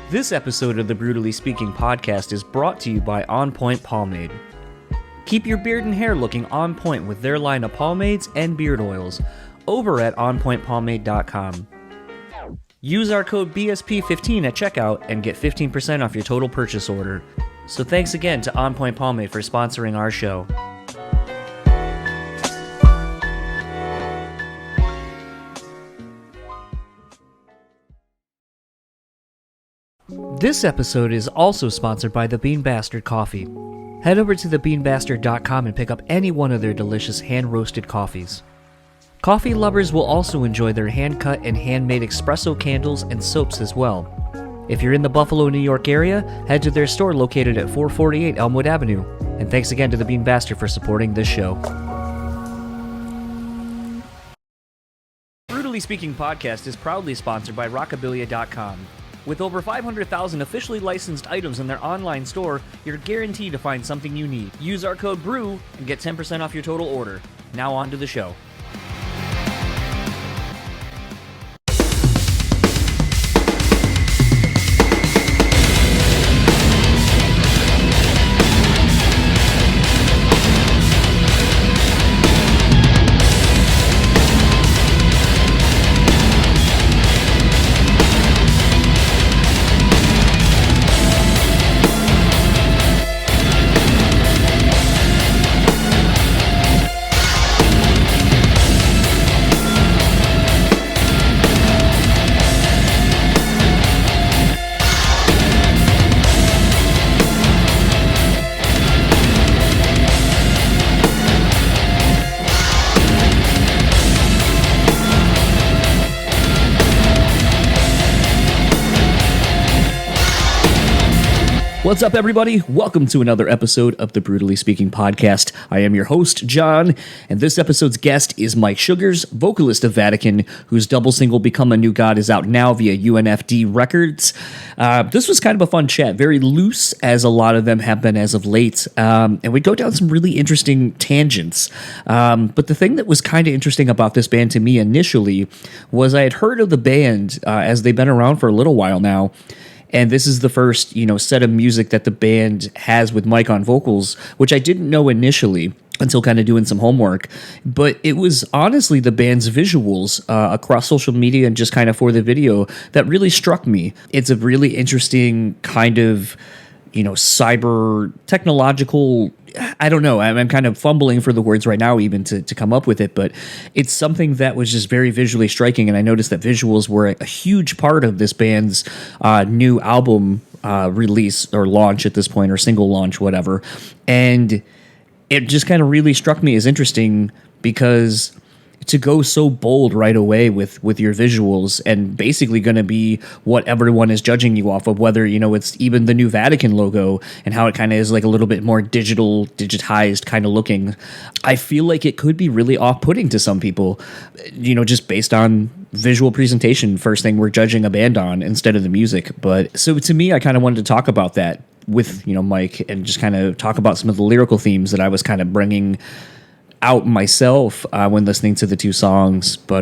This episode of the BREWtally Speaking Podcast is brought to you by On Point Pomade. Keep your beard and hair looking on point with their line of pomades and beard oils over at onpointpomade.com. Use our code BSP15 at checkout and get 15% off your total purchase order. So thanks again to On Point Pomade for sponsoring our show. This episode is also sponsored by the Bean Bastard Coffee. Head over to thebeanbastard.com and pick up any one of their delicious hand-roasted coffees. Coffee lovers will also enjoy their hand-cut and handmade espresso candles and soaps as well. If you're in the Buffalo, New York area, head to their store located at 448 Elmwood Avenue. And thanks again to the Bean Bastard for supporting this show. BREWtally Speaking Podcast is proudly sponsored by Rockabilia.com. With over 500,000 officially licensed items in their online store, you're guaranteed to find something you need. Use our code BREW and get 10% off your total order. Now on to the show. What's up, everybody? Welcome to another episode of the BREWtally Speaking Podcast. I am your host, John, and this episode's guest is Mike Sugars, vocalist of Vatican, whose double single Become a New God is out now via UNFD Records. This was kind of a fun chat, very loose, as a lot of them have been as of late, and we go down some really interesting tangents. But the thing that was kind of interesting about this band to me initially was I had heard of the band as they've been around for a little while now. And this is the first, set of music that the band has with Mike on vocals, which I didn't know initially until kind of doing some homework. But it was honestly the band's visuals across social media and just kind of for the video that really struck me. It's a really interesting kind of, cyber technological, I don't know, I'm kind of fumbling for the words right now even to come up with it, but it's something that was just very visually striking, and I noticed that visuals were a huge part of this band's new album release or launch at this point, or single launch, whatever, and it just kind of really struck me as interesting because to go so bold right away with your visuals and basically going to be what everyone is judging you off of, whether, it's even the new Vatican logo and how it kind of is like a little bit more digitized kind of looking. I feel like it could be really off-putting to some people, just based on visual presentation, first thing we're judging a band on instead of the music. But so to me, I kind of wanted to talk about that with, Mike, and just kind of talk about some of the lyrical themes that I was kind of bringing out myself when listening to the two songs. But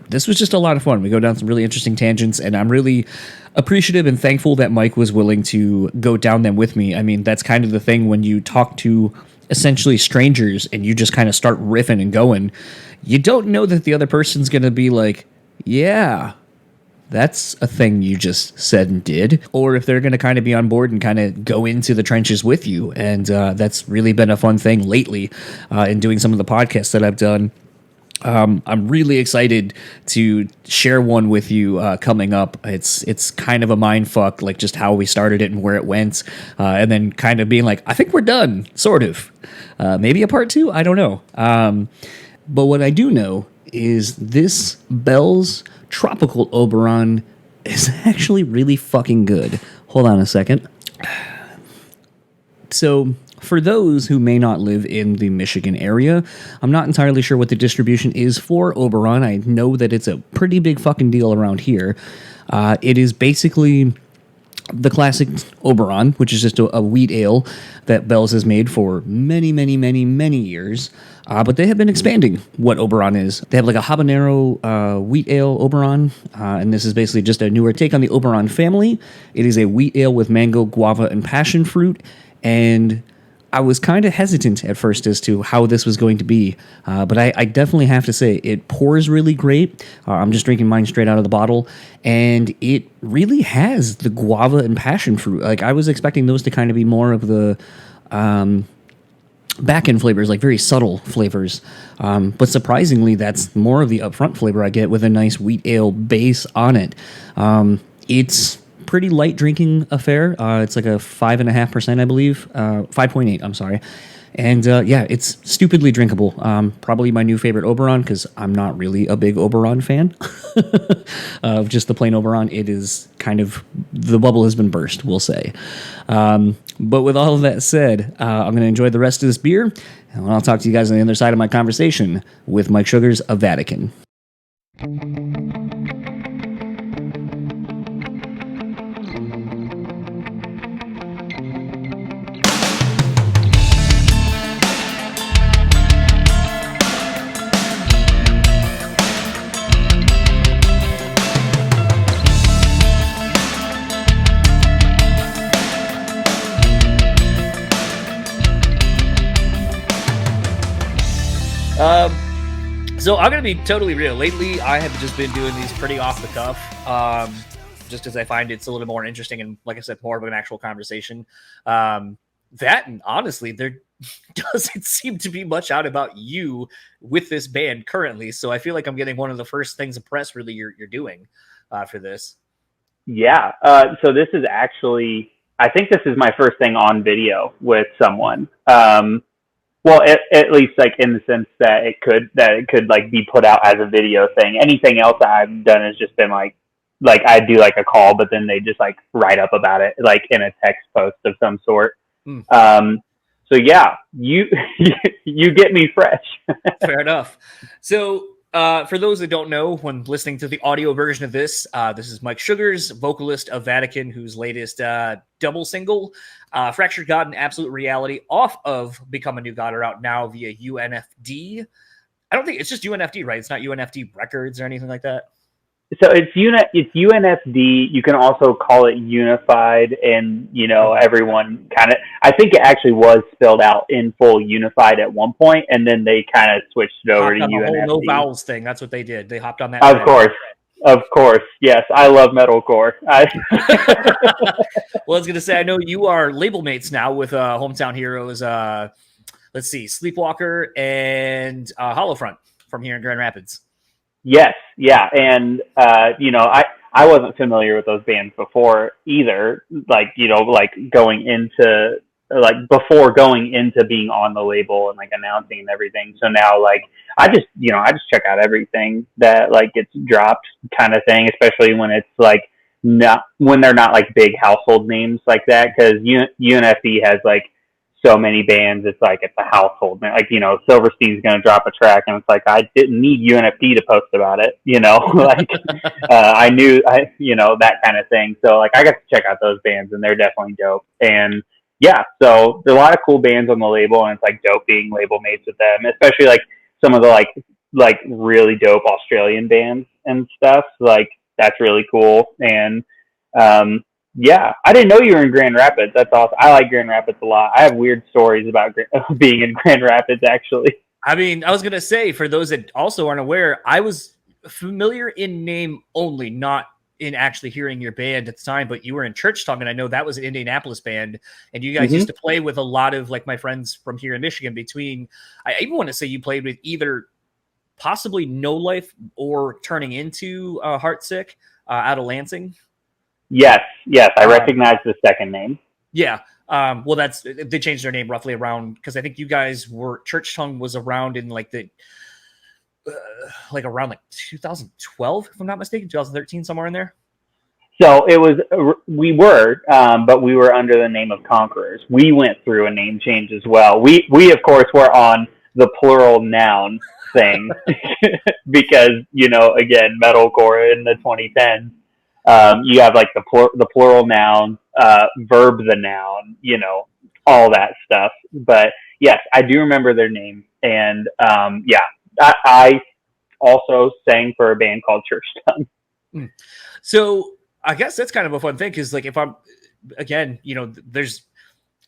this was just a lot of fun. We go down some really interesting tangents, and I'm really appreciative and thankful that Mike was willing to go down them with me. I mean, that's kind of the thing when you talk to essentially strangers and you just kind of start riffing and going. You don't know that the other person's going to be like, yeah, that's a thing you just said and did, or if they're going to kind of be on board and kind of go into the trenches with you. And that's really been a fun thing lately in doing some of the podcasts that I've done. I'm really excited to share one with you coming up. It's kind of a mind fuck, like just how we started it and where it went, and then kind of being like, I think we're done, sort of. Maybe a part two, I don't know. But what I do know is this Bell's Tropical Oberon is actually really fucking good. Hold on a second. So, for those who may not live in the Michigan area, I'm not entirely sure what the distribution is for Oberon. I know that it's a pretty big fucking deal around here. It is basically the classic Oberon, which is just a wheat ale that Bell's has made for many, many, many, many years. But they have been expanding what Oberon is. They have like a habanero wheat ale Oberon, and this is basically just a newer take on the Oberon family. It is a wheat ale with mango, guava, and passion fruit, and I was kind of hesitant at first as to how this was going to be, but I definitely have to say it pours really great. I'm just drinking mine straight out of the bottle, and it really has the guava and passion fruit. Like, I was expecting those to kind of be more of the back-end flavors, like very subtle flavors, but surprisingly, that's more of the upfront flavor I get with a nice wheat ale base on it. It's pretty light drinking affair. It's like a 5.5%, I believe. 5.8, I'm sorry. And yeah, it's stupidly drinkable. Probably my new favorite Oberon, because I'm not really a big Oberon fan of just the plain Oberon. It is kind of, the bubble has been burst, we'll say. But with all of that said, I'm going to enjoy the rest of this beer, and I'll talk to you guys on the other side of my conversation with Mike Sugars of Vatican. So I'm going to be totally real. Lately, I have just been doing these pretty off the cuff, just because I find it's a little more interesting and, like I said, more of an actual conversation. That, and honestly, there doesn't seem to be much out about you with this band currently. So I feel like I'm getting one of the first things of press really you're doing for this. Yeah. So this is actually, I think this is my first thing on video with someone. Well, at least like in the sense that it could like be put out as a video thing. Anything else I've done has just been like I do like a call, but then they just like write up about it like in a text post of some sort. So yeah, you get me fresh. Fair enough. So for those that don't know, when listening to the audio version of this, this is Mike Sugars, vocalist of Vatican, whose latest double single, Fractured God and Absolute Reality, off of Become a New God, are out now via UNFD. I don't think it's just UNFD, right? It's not UNFD Records or anything like that. So it's UNFD. You can also call it Unified, and everyone kind of. I think it actually was spelled out in full Unified at one point, and then they kind of switced it over to UNFD. The whole no vowels thing. That's what they did. They hopped on that. Of course. Yes, I love metalcore. Well, I was gonna say, I know you are label mates now with Hometown Heroes. Let's see, Sleepwalker and Hollowfront from here in Grand Rapids. Yes, yeah, and I wasn't familiar with those bands before either. Going into before going into being on the label and like announcing and everything. So now I just check out everything that like gets dropped, kind of thing. Especially when it's like when they're not like big household names like that, because UNFD has like so many bands. It's like it's a household name. Like Silverstein's gonna drop a track, and it's like I didn't need UNFD to post about it. I knew that kind of thing. So like I got to check out those bands, and they're definitely dope. And yeah, so there are a lot of cool bands on the label, and it's like dope being label mates with them, especially like some of the like really dope Australian bands and stuff. Like that's really cool. And yeah, I didn't know you were in Grand Rapids. That's awesome. I like Grand Rapids a lot. I have weird stories about being in Grand Rapids, actually. I mean, I was going to say, for those that also aren't aware, I was familiar in name only, not in actually hearing your band at the time, but you were in Church Tongue, and I know that was an Indianapolis band, and you guys used to play with a lot of like my friends from here in Michigan. I even want to say you played with either possibly No Life or turning into Heartsick out of Lansing. Yes, I recognize the second name. Yeah. Well, they changed their name roughly around, because I think you guys Church Tongue was around in like the around 2012, if I'm not mistaken, 2013, somewhere in there. So we were under the name of Conquerors. We went through a name change as well. We of course were on the plural noun thing because again, metalcore in the 2010s. You have like the plural noun, verb the noun, all that stuff. But yes, I do remember their name And yeah, I also sang for a band called Church Tongue. So I guess that's kind of a fun thing, because like if I'm again,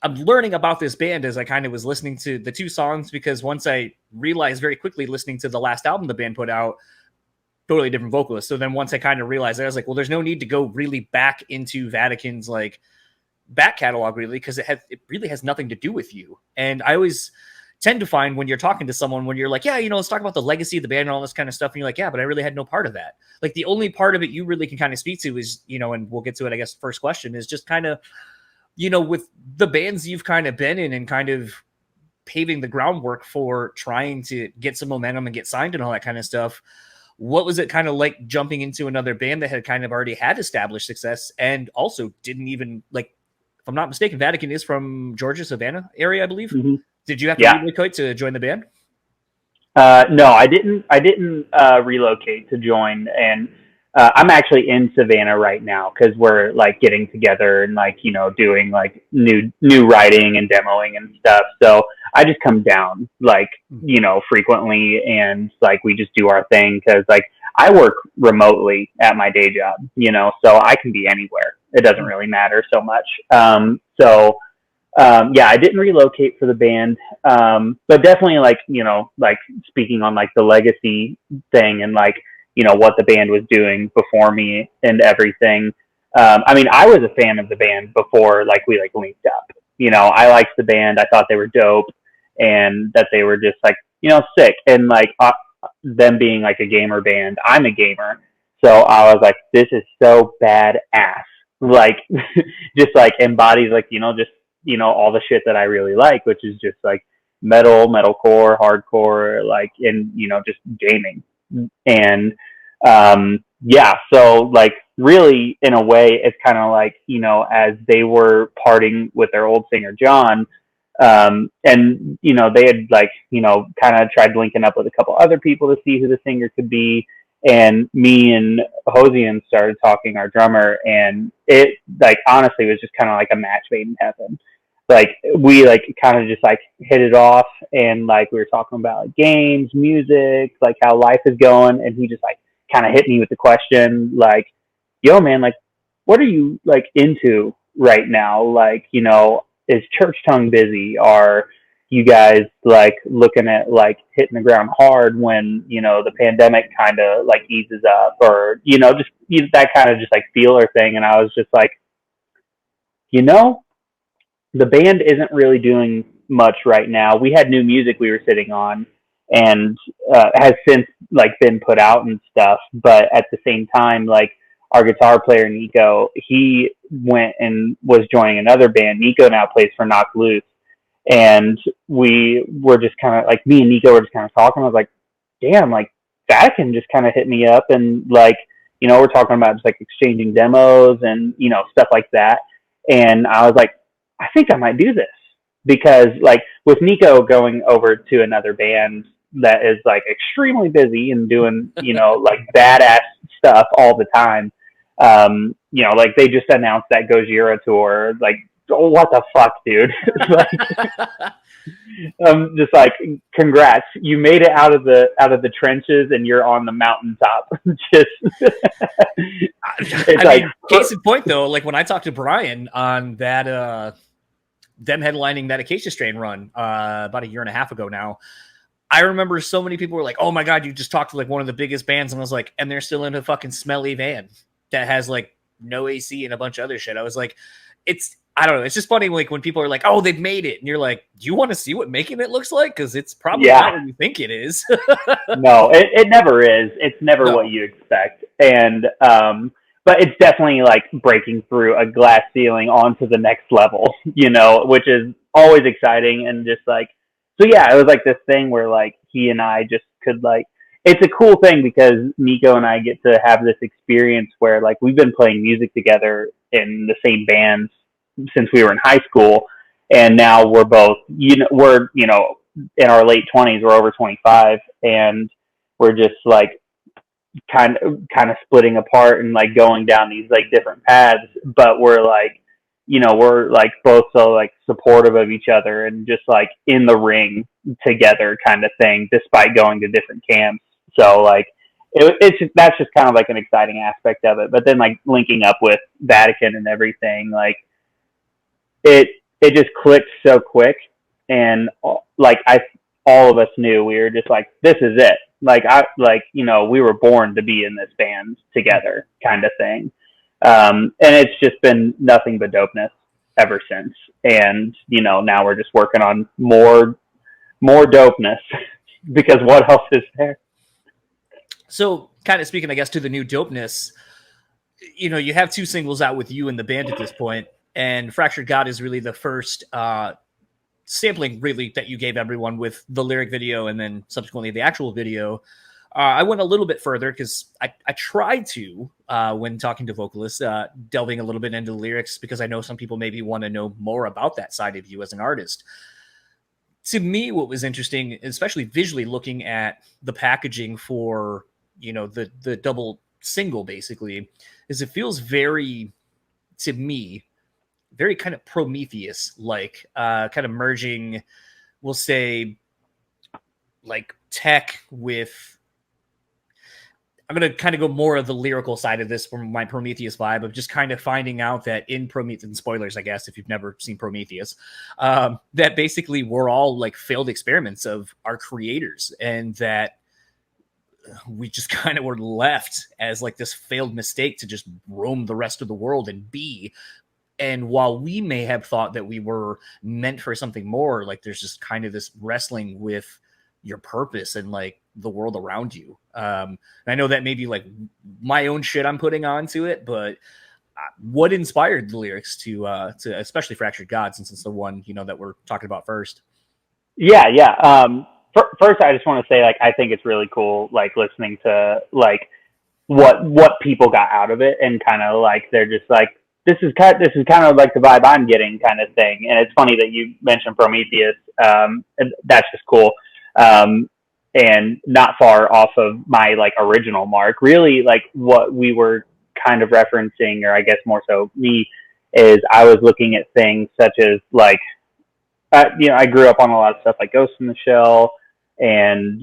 I'm learning about this band as I kind of was listening to the two songs, because once I realized very quickly listening to the last album the band put out, totally different vocalist. So then once I kind of realized that, I was like, well, there's no need to go really back into Vatican's like back catalog really, because it really has nothing to do with you. And I always tend to find when you're talking to someone, when you're like, yeah, let's talk about the legacy of the band and all this kind of stuff. And you're like, yeah, but I really had no part of that. Like the only part of it you really can kind of speak to is, and we'll get to it, I guess, first question is just kind of, with the bands you've kind of been in and kind of paving the groundwork for trying to get some momentum and get signed and all that kind of stuff. What was it kind of like jumping into another band that had kind of already had established success and also didn't even like, if I'm not mistaken, Vatican is from Georgia, Savannah area, I believe. Mm-hmm. Did you have to relocate to join the band? No, I didn't. I didn't relocate to join, and I'm actually in Savannah right now because we're like getting together and like doing like new writing and demoing and stuff. So I just come down like frequently, and like we just do our thing because like I work remotely at my day job, so I can be anywhere. It doesn't really matter so much. Yeah, I didn't relocate for the band, but definitely like speaking on like the legacy thing and like what the band was doing before me and everything. I mean, I was a fan of the band before like we like linked up. I liked the band. I thought they were dope and that they were just like sick, and like them being like a gamer band. I'm a gamer, so I was like, this is so badass. Like just like embodies like just all the shit that I really like, which is just like metalcore, hardcore, like, and, just gaming. And, yeah, so like really in a way, it's kind of like, as they were parting with their old singer, John, and, they had like, kind of tried linking up with a couple other people to see who the singer could be. And me and Hosian started talking, our drummer, and it like honestly was just kind of like a match made in heaven. Like we like kind of just like hit it off, and like we were talking about like games, music, like how life is going, and he just like kind of hit me with the question like, yo man, like what are you like into right now? Like, is Church Tongue busy? Are you guys like looking at like hitting the ground hard when the pandemic kind of like eases up, or just that kind of just like feeler thing? And I was just like, the band isn't really doing much right now. We had new music we were sitting on, and has since like been put out and stuff, but at the same time, like our guitar player Nico, he went and was joining another band. Nico now plays for Knock Loose. And we were just kind of like, me and Nico were just kind of talking. I was like, damn, like Vatican just kind of hit me up, and like, we're talking about just like exchanging demos and, stuff like that. And I was like, I think I might do this, because like with Nico going over to another band that is like extremely busy and doing, like badass stuff all the time. Like they just announced that Gojira tour, like, oh, what the fuck, dude? Like, just like, congrats, you made it out of the trenches and you're on the mountaintop. Just it's like, case in point though, like when I talked to Brian on that them headlining that Acacia Strain run about a year and a half ago now, I remember so many people were like, oh my god, you just talked to like one of the biggest bands, and I was like, and they're still in a fucking smelly van that has like no AC and a bunch of other shit. I was like, I don't know. It's just funny, like when people are like, "Oh, they've made it," and you're like, "Do you want to see what making it looks like? Because it's probably not what you think it is." No, it never is. It's never what you expect, and but it's definitely like breaking through a glass ceiling onto the next level, which is always exciting, and just like, so yeah, it was like this thing where like he and I just could like, it's a cool thing because Nico and I get to have this experience where like we've been playing music together in the same bands since we were in high school, and now we're both we're in our late 20s, we're over 25, and we're just like kind of splitting apart and like going down these like different paths, but we're like we're like both so like supportive of each other and just like in the ring together kind of thing, despite going to different camps. So like that's just kind of like an exciting aspect of it. But then like linking up with Vatican and everything, like it just clicked so quick, and like all of us knew we were just like, this is it. Like we were born to be in this band together kind of thing. And it's just been nothing but dopeness ever since. And, now we're just working on more dopeness because what else is there? So kind of speaking, I guess, to the new dopeness, you have 2 singles out with you in the band at this point, and Fractured God is really the first sampling really that you gave everyone with the lyric video and then subsequently the actual video. I went a little bit further because I tried to, when talking to vocalists, delving a little bit into the lyrics, because I know some people maybe want to know more about that side of you as an artist. To me, what was interesting, especially visually looking at the packaging for, the double single basically, is it feels very, to me, very kind of Prometheus-like, kind of merging, we'll say, like tech with... I'm going to kind of go more of the lyrical side of this from my Prometheus vibe of just kind of finding out that in Prometheus, and spoilers, I guess, if you've never seen Prometheus, that basically we're all like failed experiments of our creators, and that we just kind of were left as like this failed mistake to just roam the rest of the world and be. And while we may have thought that we were meant for something more, like there's just kind of this wrestling with your purpose and like the world around you. And I know that may be like my own shit I'm putting onto it, but what inspired the lyrics to especially Fractured God, since it's the one, that we're talking about first? Yeah. First, I just want to say, like, I think it's really cool, like, listening to like what people got out of it, and kind of like they're just like, this is kind of like the vibe I'm getting, kind of thing. And it's funny that you mentioned Prometheus. And that's just cool. And not far off of my like original mark. Really, like what we were kind of referencing, or I guess more so me, is I was looking at things such as like, I grew up on a lot of stuff like Ghost in the Shell and,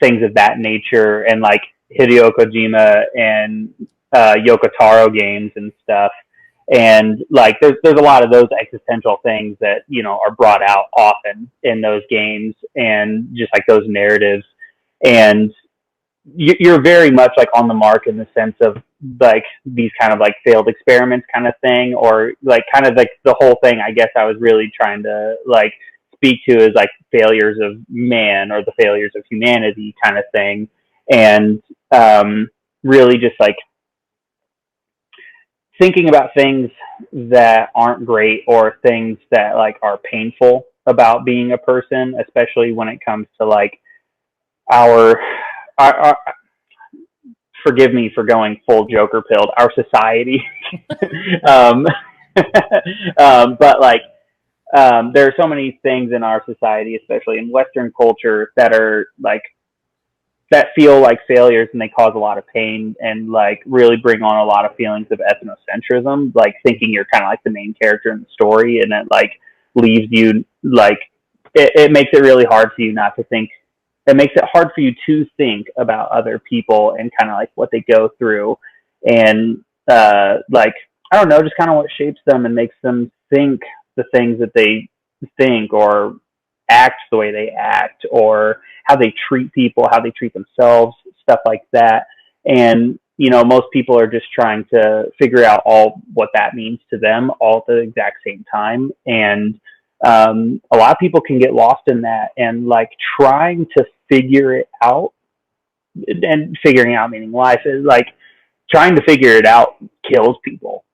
things of that nature, and like Hideo Kojima and Yoko Taro games and stuff. And like there's a lot of those existential things that are brought out often in those games, and just like those narratives. And you're very much like on the mark in the sense of like these kind of like failed experiments kind of thing, or like kind of like the whole thing I guess I was really trying to like speak to is like failures of man, or the failures of humanity kind of thing. And really just like thinking about things that aren't great, or things that like are painful about being a person, especially when it comes to like our forgive me for going full Joker pilled, our society. But like there are so many things in our society, especially in Western culture, that are like, that feel like failures, and they cause a lot of pain, and like really bring on a lot of feelings of ethnocentrism, like thinking you're kind of like the main character in the story, and it like leaves you like, it makes it really hard for you not to think. It makes it hard for you to think about other people and kind of like what they go through, and like, I don't know, just kind of what shapes them and makes them think the things that they think, or act the way they act, or how they treat people, how they treat themselves, stuff like that. And, most people are just trying to figure out all what that means to them all at the exact same time. And a lot of people can get lost in that, and like trying to figure it out, and figuring out meaning life is like trying to figure it out kills people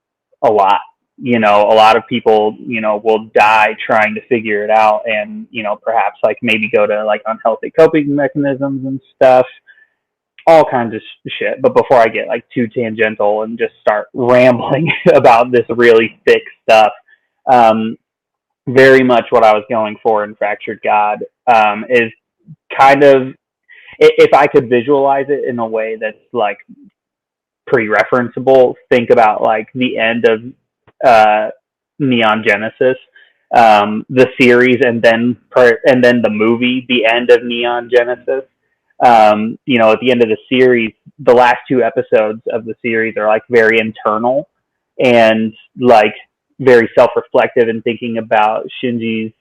a lot. A lot of people, will die trying to figure it out, and, perhaps like maybe go to like unhealthy coping mechanisms and stuff, all kinds of shit. But before I get like too tangential and just start rambling about this really thick stuff, very much what I was going for in Fractured God is kind of, if I could visualize it in a way that's like pretty referenceable. Think about like the end of Neon Genesis, the series, and then the movie, the end of Neon Genesis. At the end of the series, the last two episodes of the series are like very internal and like very self-reflective and thinking about Shinji's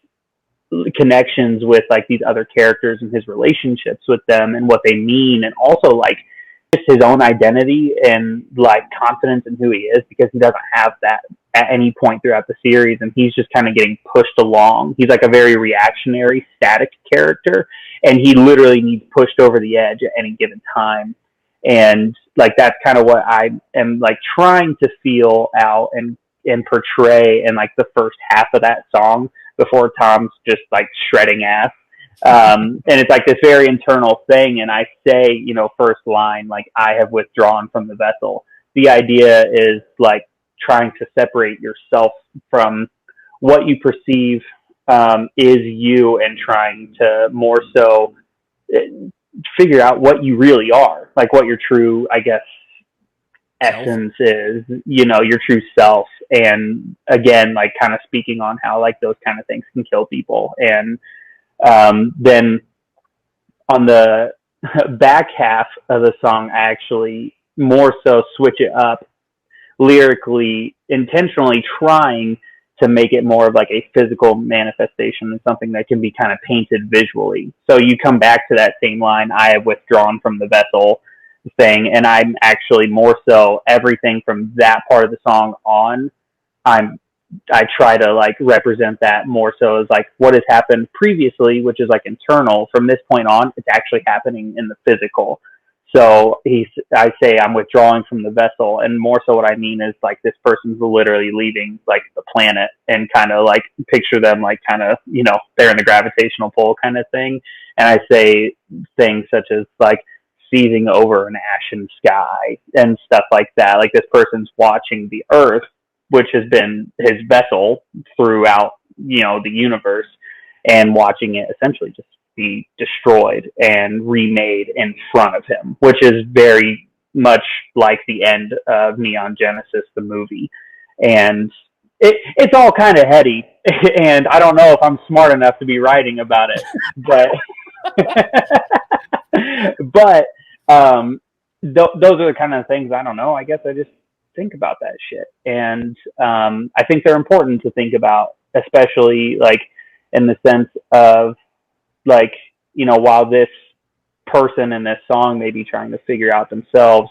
connections with like these other characters and his relationships with them and what they mean, and also like just his own identity and like confidence in who he is, because he doesn't have that at any point throughout the series, and he's just kind of getting pushed along. He's like a very reactionary, static character, and he literally needs pushed over the edge at any given time. And like that's kind of what I am like trying to feel out and portray in like the first half of that song before Tom's just like shredding ass. And it's like this very internal thing. And I say, first line, like, I have withdrawn from the vessel. The idea is like trying to separate yourself from what you perceive is you, and trying to more so figure out what you really are, like what your true, I guess, essence is, your true self. And again, like kind of speaking on how like those kind of things can kill people. And then on the back half of the song, I actually more so switch it up lyrically, intentionally trying to make it more of like a physical manifestation and something that can be kind of painted visually. So you come back to that same line, I have withdrawn from the vessel thing, and I'm actually more so everything from that part of the song on, I try to like represent that more so as like what has happened previously, which is like internal. From this point on, it's actually happening in the physical. So I say I'm withdrawing from the vessel, and more so what I mean is like this person's literally leaving like the planet, and kind of like picture them like kind of, they're in the gravitational pull kind of thing. And I say things such as like seething over an ashen sky and stuff like that. Like this person's watching the earth, which has been his vessel throughout, the universe, and watching it essentially just be destroyed and remade in front of him, which is very much like the end of Neon Genesis, the movie. And it's all kind of heady, and I don't know if I'm smart enough to be writing about it, but those are the kind of things, I don't know, I guess I just think about that shit. And I think they're important to think about, especially like in the sense of like, while this person in this song may be trying to figure out themselves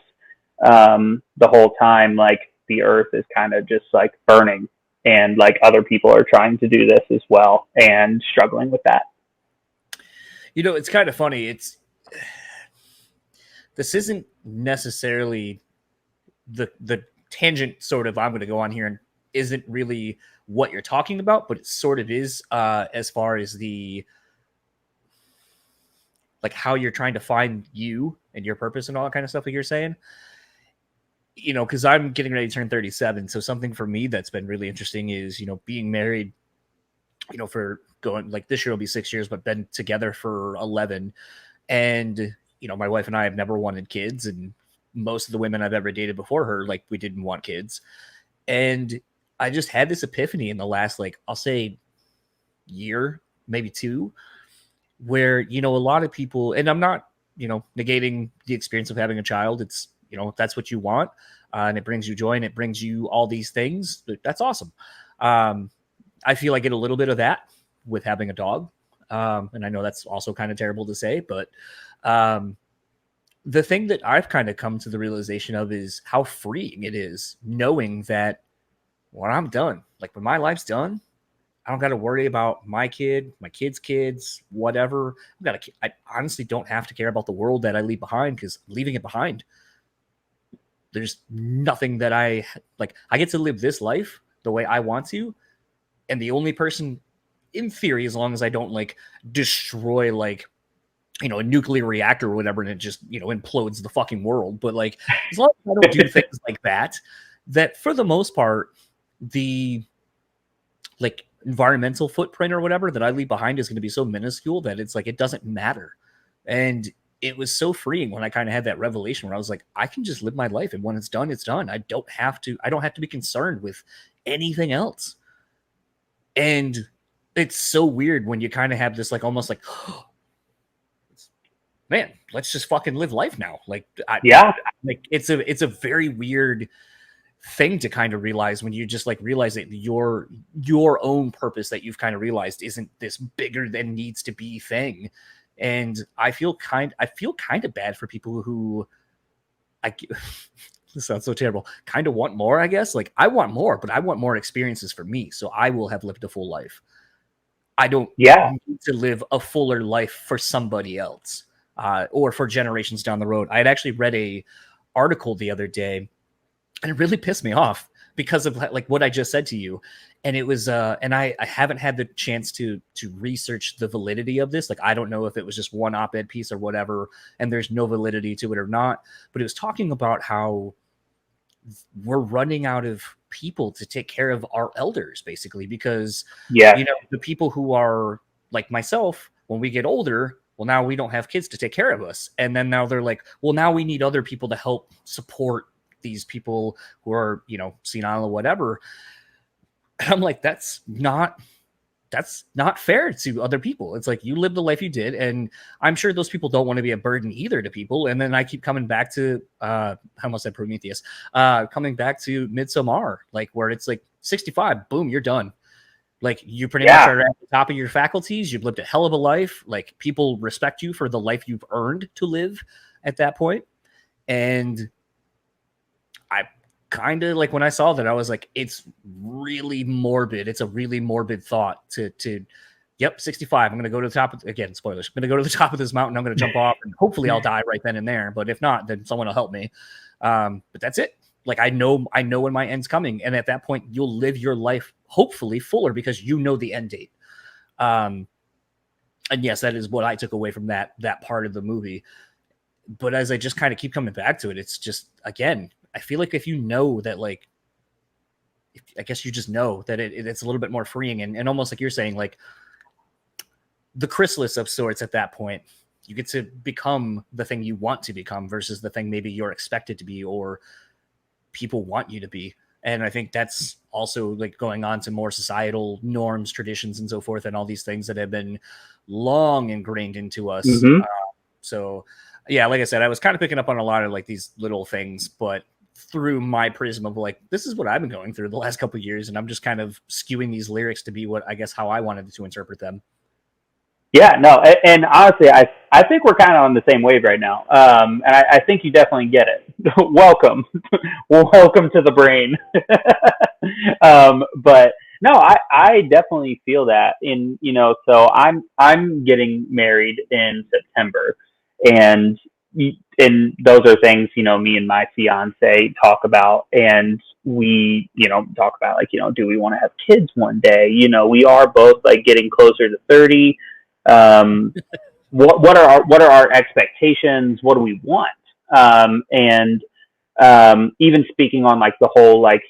the whole time, like the earth is kind of just like burning, and like other people are trying to do this as well and struggling with that. It's kind of funny. This isn't necessarily the tangent sort of I'm going to go on here, and isn't really what you're talking about, but it sort of is as far as the like how you're trying to find you and your purpose and all that kind of stuff that you're saying. Because I'm getting ready to turn 37, so something for me that's been really interesting is being married, for going like this year will be 6 years, but been together for 11, and my wife and I have never wanted kids, and most of the women I've ever dated before her, like, we didn't want kids. And I just had this epiphany in the last, like, I'll say year, maybe two, where, a lot of people, and I'm not, negating the experience of having a child. It's, if that's what you want, and it brings you joy and it brings you all these things, that's awesome. I feel I get a little bit of that with having a dog. And I know that's also kind of terrible to say, but the thing that I've kind of come to the realization of is how freeing it is knowing that when I'm done, like when my life's done, I don't got to worry about my kid, my kid's kids, whatever. I honestly don't have to care about the world that I leave behind, because leaving it behind, there's nothing that I get to live this life the way I want to. And the only person, in theory, as long as I don't like destroy like, a nuclear reactor or whatever, and it just, implodes the fucking world. But like, as long as I don't do things like that for the most part, the like environmental footprint or whatever that I leave behind is going to be so minuscule that it's like, it doesn't matter. And it was so freeing when I kind of had that revelation where I was like, I can just live my life, and when it's done, it's done. I don't have to be concerned with anything else. And it's so weird when you kind of have this like almost like, man, let's just fucking live life now. Like, like it's a very weird thing to kind of realize when you just like realize that your own purpose that you've kind of realized isn't this bigger than needs to be thing. And I feel kind of bad for people who this sounds so terrible, kind of want more, I guess. Like, I want more, but I want more experiences for me, so I will have lived a full life. I don't need to live a fuller life for somebody else, or for generations down the road. I had actually read a article the other day, and it really pissed me off because of like what I just said to you. And it was, and I haven't had the chance to research the validity of this. Like, I don't know if it was just one op-ed piece or whatever, and there's no validity to it or not. But it was talking about how we're running out of people to take care of our elders, basically, because the people who are like myself, when we get older, well, now we don't have kids to take care of us. And then now they're like, well, now we need other people to help support these people who are, senile or whatever. And I'm like, that's not fair to other people. It's like, you live the life you did, and I'm sure those people don't want to be a burden either to people. And then I keep coming back to I almost said Prometheus, coming back to Midsommar, like where it's like 65, boom, you're done. Like, you pretty much are at the top of your faculties. You've lived a hell of a life. Like, people respect you for the life you've earned to live at that point. And I kind of like, when I saw that, I was like, it's really morbid. It's a really morbid thought to 65. I'm going to go to the top of, again, spoilers. I'm going to go to the top of this mountain. I'm going to jump off, and hopefully I'll die right then and there. But if not, then someone will help me. But that's it. Like, I know when my end's coming. And at that point, you'll live your life hopefully fuller because you know the end date. And yes, that is what I took away from that part of the movie. But as I just kind of keep coming back to it, it's just, again, I feel like if you know that, like, I guess you just know that it's a little bit more freeing, and almost like you're saying, like, the chrysalis of sorts at that point, you get to become the thing you want to become versus the thing maybe you're expected to be or people want you to be. And I think that's also like going on to more societal norms, traditions, and so forth, and all these things that have been long ingrained into us. Mm-hmm. So yeah, like I said, I was kind of picking up on a lot of like these little things, but through my prism of like, this is what I've been going through the last couple of years, and I'm just kind of skewing these lyrics to be what I guess how I wanted to interpret them. Yeah, no, and honestly, I think we're kind of on the same wave right now, and I think you definitely get it. Welcome to the brain. But no, I definitely feel that so I'm getting married in September, and those are things, me and my fiance talk about, and we, talk about like, do we want to have kids one day? We are both like getting closer to 30. What are our expectations? What do we want? And even speaking on like the whole, like,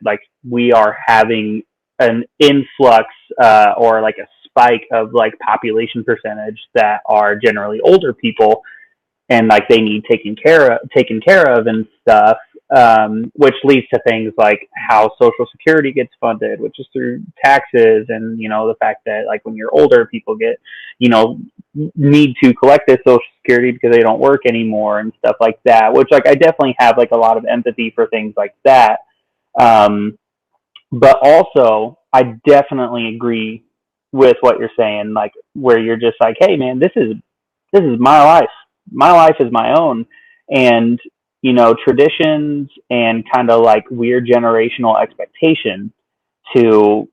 like we are having an influx, or like a spike of like population percentage that are generally older people, and like they need taken care of and stuff, which leads to things like how Social Security gets funded, which is through taxes, and the fact that like when you're older, people get need to collect this Social Security because they don't work anymore and stuff like that. Which, like, I definitely have like a lot of empathy for things like that, but also I definitely agree with what you're saying, like where you're just like, hey man, this is my life. My life is my own, and traditions and kind of like weird generational expectation to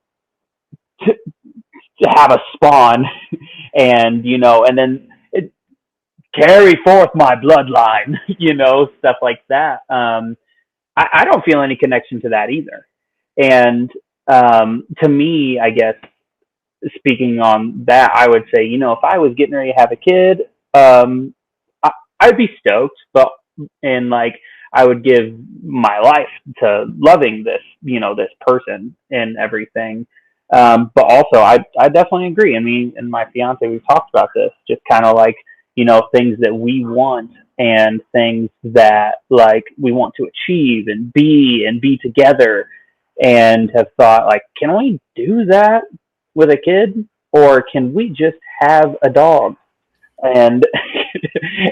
have a spawn, and and then carry forth my bloodline, stuff like that. I don't feel any connection to that either, and to me, I guess, speaking on that, I would say, if I was getting ready to have a kid, I'd be stoked, and like I would give my life to loving this, this person and everything. But also I definitely agree. I mean, and my fiance, we've talked about this, just kind of like, things that we want and things that like we want to achieve and be together, and have thought like, can we do that with a kid, or can we just have a dog and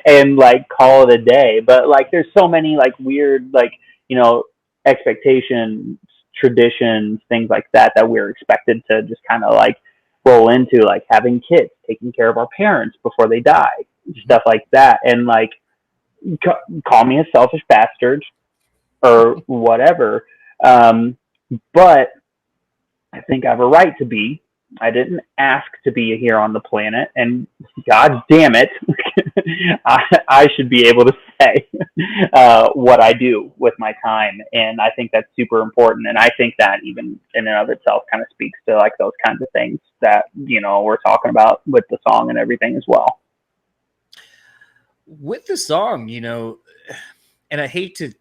and like call it a day? But like there's so many like weird like expectations, traditions, things like that we're expected to just kind of like roll into, like having kids, taking care of our parents before they die, stuff like that. And like call me a selfish bastard or whatever, but I think I have a right to be. I didn't ask to be here on the planet, and God damn it, I should be able to say what I do with my time. And I think that's super important. And I think that even in and of itself kind of speaks to like those kinds of things that, we're talking about with the song and everything as well. With the song, and I hate to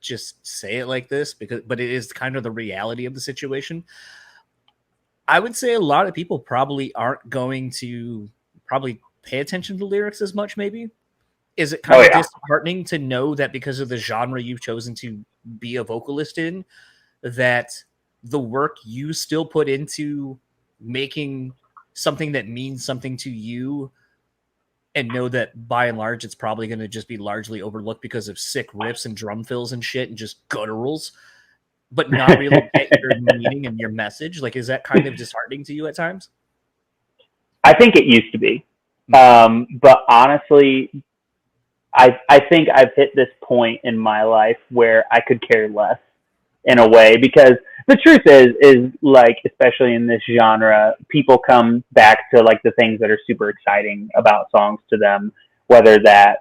just say it like this but it is kind of the reality of the situation. I would say a lot of people probably aren't going to pay attention to lyrics as much, maybe. Is it kind of disheartening to know that because of the genre you've chosen to be a vocalist in, that the work you still put into making something that means something to you, and know that by and large it's probably going to just be largely overlooked because of sick riffs and drum fills and shit and just gutturals, but not really get your meaning and your message? Like, is that kind of disheartening to you at times? I think it used to be. But honestly, I think I've hit this point in my life where I could care less in a way, because the truth is like, especially in this genre, people come back to like the things that are super exciting about songs to them, whether that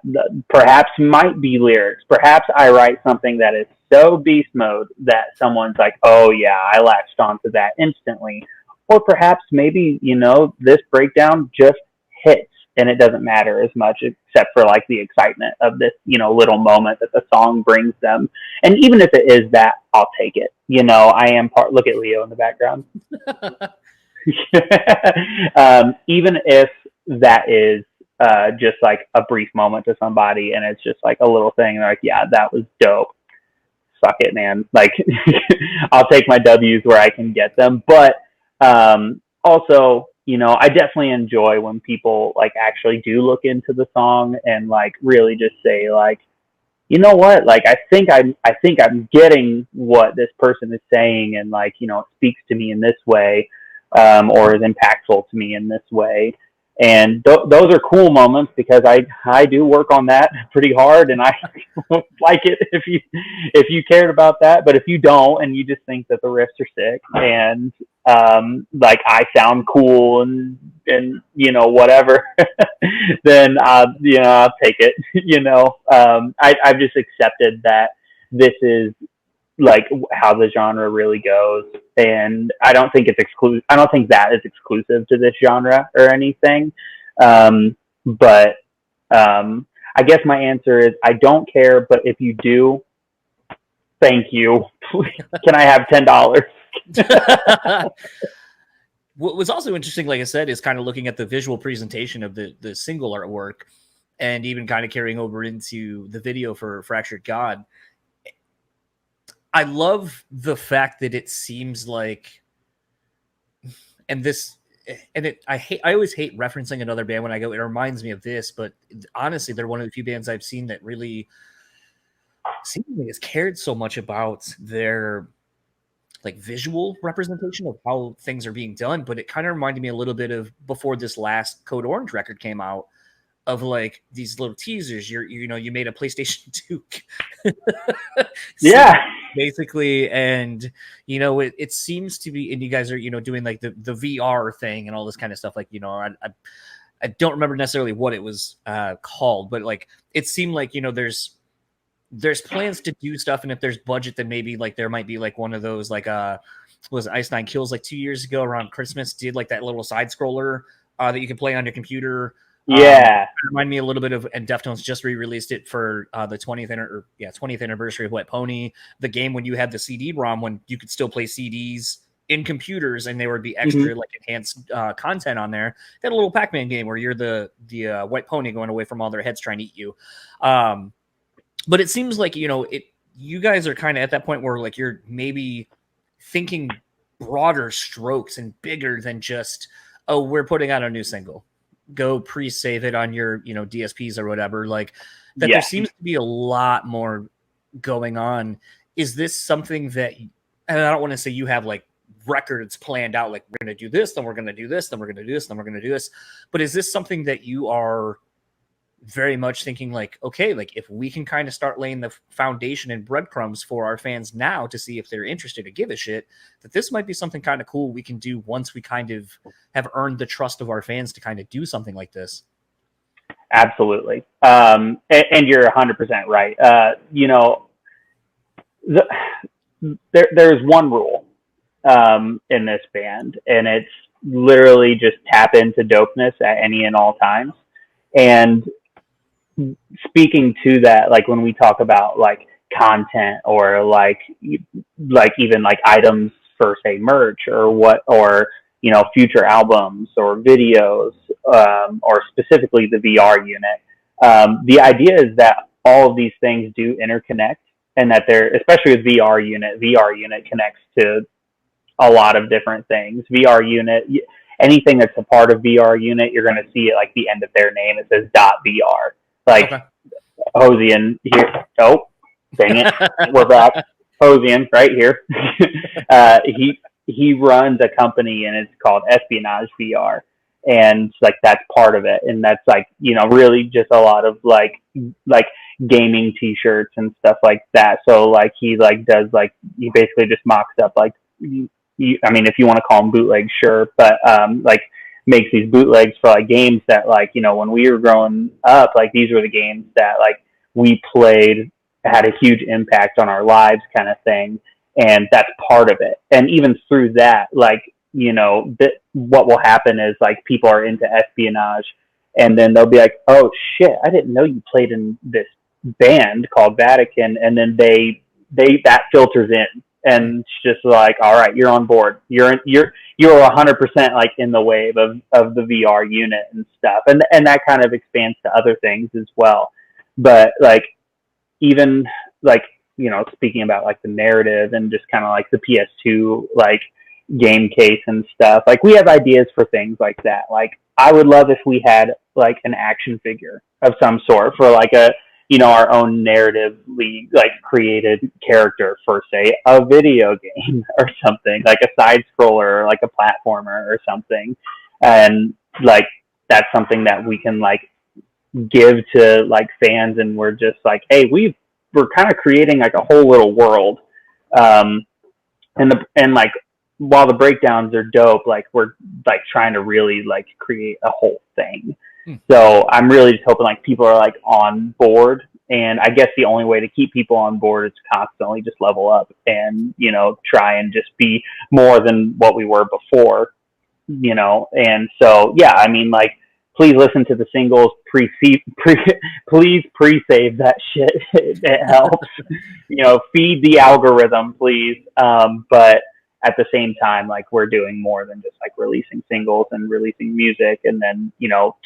perhaps might be lyrics. Perhaps I write something that is so beast mode that someone's like, oh yeah, I latched onto that instantly. Or perhaps maybe, this breakdown just hits and it doesn't matter as much, except for like the excitement of this, little moment that the song brings them. And even if it is that, I'll take it. I am look at Leo in the background. Even if that is just like a brief moment to somebody and it's just like a little thing, they're like, yeah, that was dope. Suck it, man. Like, I'll take my W's where I can get them. But also, I definitely enjoy when people like actually do look into the song and like really just say like, you know what, like I think I'm getting what this person is saying, and like, it speaks to me in this way, or is impactful to me in this way. And those are cool moments, because I do work on that pretty hard, and I like it if you cared about that. But if you don't, and you just think that the riffs are sick and like I sound cool and whatever, then I'll take it. I've just accepted that this is like how the genre really goes, and I don't think it's exclusive. I don't think that is exclusive to this genre or anything. But I guess my answer is I don't care. But if you do, thank you. Can I have $10? What was also interesting, like I said, is kind of looking at the visual presentation of the single artwork, and even kind of carrying over into the video for Fractured God. I love the fact that it seems like, I always hate referencing another band when I go, it reminds me of this, but honestly, they're one of the few bands I've seen that really seemingly has cared so much about their like visual representation of how things are being done. But it kind of reminded me a little bit of before this last Code Orange record came out, of like these little teasers. You made a PlayStation 2 yeah, basically, and it seems to be, and you guys are doing like the VR thing and all this kind of stuff. Like, I don't remember necessarily what it was called, but like it seemed like there's plans to do stuff, and if there's budget, then maybe like there might be like one of those like was Ice Nine Kills like 2 years ago around Christmas did like that little side scroller that you can play on your computer. Yeah, remind me a little bit of, and Deftones just re-released it for the 20th anniversary of Wet Pony, the game when you had the CD-ROM when you could still play CDs in computers, and there would be Mm-hmm. extra like enhanced content on there. They had a little Pac-Man game where you're the white pony going away from all their heads trying to eat you. But it seems like, you guys are kind of at that point where like you're maybe thinking broader strokes and bigger than just, oh, we're putting out a new single. Go pre-save it on your, DSPs or whatever. Like that, Yeah. there seems to be a lot more going on. Is this something that, and I don't want to say you have like records planned out, like we're going to do this, then we're going to do this, then we're going to do this, then we're going to do this. But is this something that you are very much thinking like, okay, like if we can kind of start laying the foundation and breadcrumbs for our fans now to see if they're interested to give a shit, that this might be something kind of cool we can do once we kind of have earned the trust of our fans to kind of do something like this? Absolutely. And you're 100% right. There's one rule in this band, and it's literally just tap into dopeness at any and all times. And speaking to that, like when we talk about like content or like even like items for say merch or what, or future albums or videos, or specifically the VR unit, the idea is that all of these things do interconnect, and that they're, especially with VR unit connects to a lot of different things. VR unit, anything that's a part of VR unit, you're going to see at like the end of their name, it says .VR. Like, okay. Hosian here. Oh, dang it. We're back. Hosian right here. He runs a company, and it's called Espionage VR. And like, that's part of it. And that's like, really just a lot of like gaming t-shirts and stuff like that. So like, he basically just mocks up like, if you want to call them bootlegs, sure. But like makes these bootlegs for like games that like, when we were growing up, like these were the games that like we played, had a huge impact on our lives kind of thing. And that's part of it. And even through that, like, what will happen is like people are into espionage, and then they'll be like, oh shit, I didn't know you played in this band called Vatican. And then that filters in, and it's just like, all right, you're on board. You're 100% like in the wave of the VR unit and stuff. And that kind of expands to other things as well. But like, even like, speaking about like the narrative and just kind of like the PS2, like game case and stuff, like we have ideas for things like that. Like I would love if we had like an action figure of some sort for like a, our own narratively like created character for say a video game or something, like a side scroller or like a platformer or something. And like, that's something that we can like give to like fans, and we're just like, hey, we're kind of creating like a whole little world. And like, while the breakdowns are dope, like we're like trying to really like create a whole thing. So I'm really just hoping like people are like on board. And I guess the only way to keep people on board is constantly just level up and, try and just be more than what we were before, And so, yeah, like, please listen to the singles, please pre-save that shit. It helps, feed the algorithm, please. But at the same time, like, we're doing more than just like releasing singles and releasing music and then,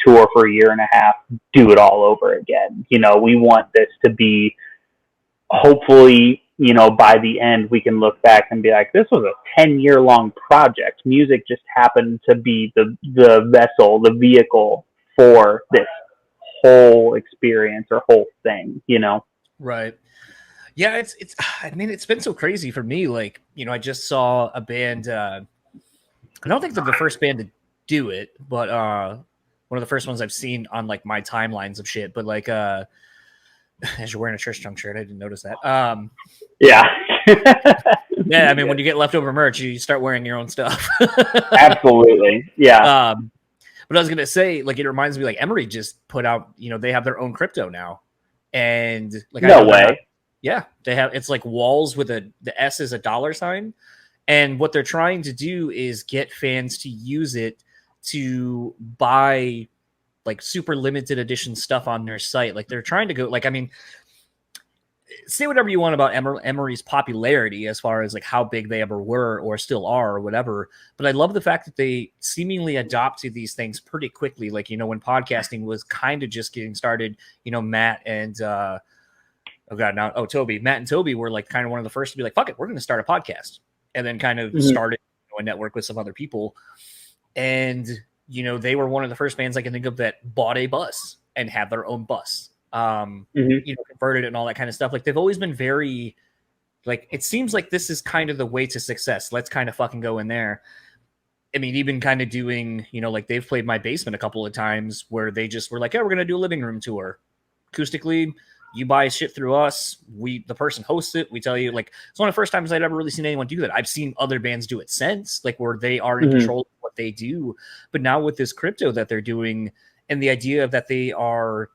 tour for a year and a half, do it all over again. We want this to be, hopefully, by the end, we can look back and be like, this was a 10-year long project. Music just happened to be the vessel, the vehicle for this whole experience or whole thing, Right. Yeah, it's been so crazy for me. Like, I just saw a band. I don't think they're the first band to do it, but one of the first ones I've seen on like my timelines of shit. But like, as you're wearing a Church Junk shirt, I didn't notice that. Yeah. Yeah, when you get leftover merch, you start wearing your own stuff. Absolutely. Yeah. But I was gonna say, like, it reminds me, like, Emory just put out, they have their own crypto now, and like, no way. Yeah, they have. It's like walls with the S is a $sign, and what they're trying to do is get fans to use it to buy like super limited edition stuff on their site. Like they're trying to go, like, say whatever you want about Emery's popularity as far as like how big they ever were or still are or whatever. But I love the fact that they seemingly adopted these things pretty quickly. Like, you know, when podcasting was kind of just getting started, you know, Matt and Toby. Matt and Toby were like kind of one of the first to be like, fuck it, we're going to start a podcast. And then kind of started a network with some other people. And, you know, they were one of the first bands I can think of that bought a bus and had their own bus. You know, converted it and all that kind of stuff. Like they've always been very, like, it seems like this is kind of the way to success. Let's kind of fucking go in there. I mean, even kind of doing, you know, like they've played my basement a couple of times where they just were like, yeah, we're going to do a living room tour. Acoustically, you buy shit through us. The person hosts it. We tell you, like, it's one of the first times I'd ever really seen anyone do that. I've seen other bands do it since, like where they are in control of what they do. But now with this crypto that they're doing and the idea of that they are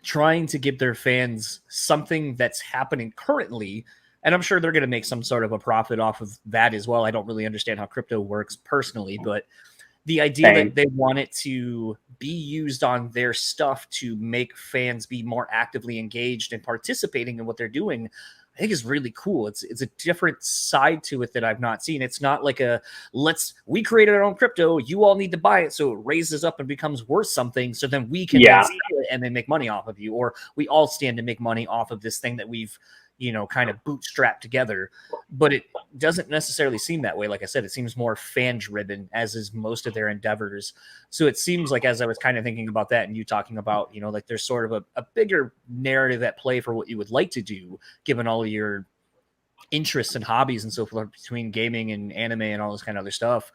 trying to give their fans something that's happening currently. And I'm sure they're going to make some sort of a profit off of that as well. I don't really understand how crypto works personally, but the idea that they want it to be used on their stuff to make fans be more actively engaged and participating in what they're doing, I think is really cool. It's a different side to it that I've not seen. It's not like we created our own crypto. You all need to buy it. So it raises up and becomes worth something. So then we can then sell it and then make money off of you. Or we all stand to make money off of this thing that we've, you know, kind of bootstrapped together. But it doesn't necessarily seem that way. Like I said, it seems more fan driven, as is most of their endeavors. So it seems like, as I was kind of thinking about that and you talking about, you know, like there's sort of a bigger narrative at play for what you would like to do, given all of your interests and hobbies and so forth between gaming and anime and all this kind of other stuff,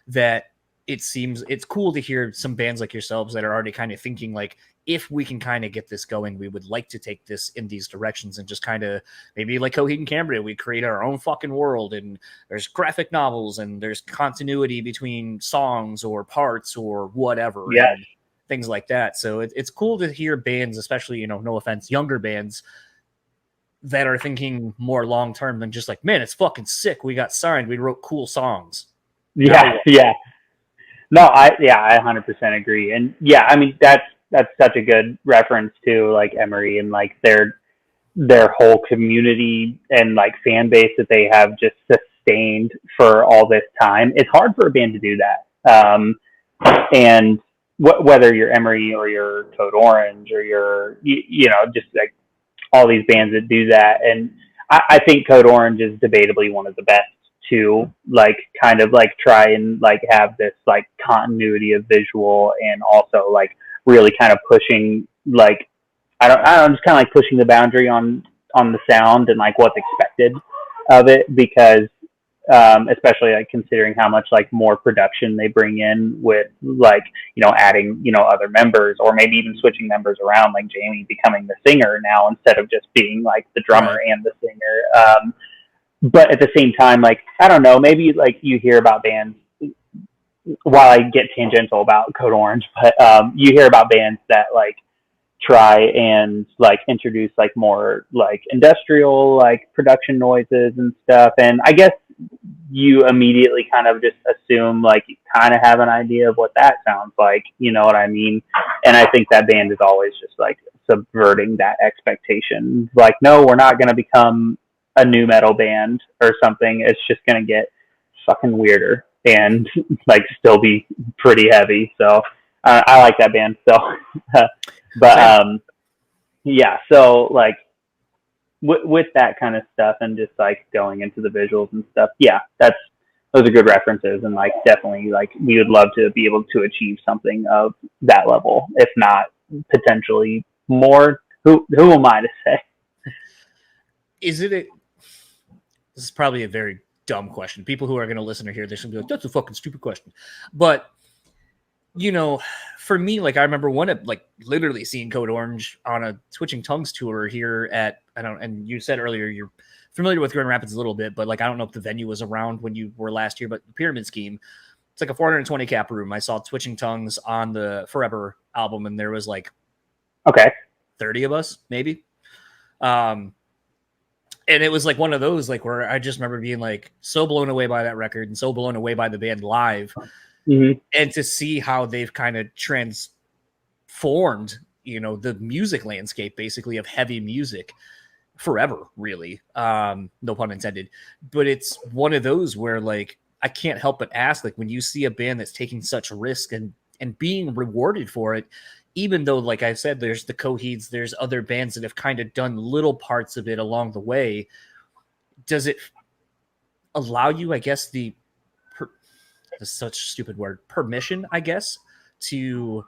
that it seems it's cool to hear some bands like yourselves that are already kind of thinking like, if we can kind of get this going, we would like to take this in these directions and just kind of maybe like Coheed and Cambria, we create our own fucking world and there's graphic novels and there's continuity between songs or parts or whatever. Yeah. And things like that. So it's cool to hear bands, especially, you know, no offense, younger bands that are thinking more long-term than just like, man, it's fucking sick. We got signed. We wrote cool songs. Yeah. Yeah. No, I 100% agree. And yeah, I mean, that's such a good reference to like Emery and like their whole community and like fan base that they have just sustained for all this time. It's hard for a band to do that. And whether you're Emery or you're Code Orange or you're, you know, just like all these bands that do that. And I think Code Orange is debatably one of the best to like kind of like try and like have this like continuity of visual and also like really kind of pushing like I don't just kind of like pushing the boundary on the sound and like what's expected of it, because especially like considering how much like more production they bring in with like, you know, adding, you know, other members or maybe even switching members around, like Jamie becoming the singer now instead of just being like the drummer and the singer. But at the same time, like, I don't know, maybe like you hear about bands, while I get tangential about Code Orange, but you hear about bands that like try and like introduce like more like industrial like production noises and stuff. And I guess you immediately kind of just assume like you kind of have an idea of what that sounds like, you know what I mean? And I think that band is always just like subverting that expectation. Like, no, we're not going to become a new metal band or something. It's just going to get fucking weirder and like still be pretty heavy. So I like that band. So, but yeah, so like with that kind of stuff and just like going into the visuals and stuff. Yeah, those are good references. And like, definitely like we would love to be able to achieve something of that level, if not potentially more. Who am I to say? This is probably a very dumb question. People who are going to listen or hear this and be like, that's a fucking stupid question. But, you know, for me, like I remember literally seeing Code Orange on a Twitching Tongues tour here at, and you said earlier you're familiar with Grand Rapids a little bit, but like I don't know if the venue was around when you were last year, but the Pyramid Scheme, it's like a 420 cap room. I saw Twitching Tongues on the Forever album and there was like 30 of us, maybe. And it was like one of those, like where I just remember being like so blown away by that record and so blown away by the band live, and to see how they've kind of transformed, you know, the music landscape basically of heavy music forever, really. No pun intended. But it's one of those where like I can't help but ask, like, when you see a band that's taking such risk and being rewarded for it, even though, like I said, there's the Coheeds, there's other bands that have kind of done little parts of it along the way. Does it allow you, I guess, that's such a stupid word, permission, I guess, to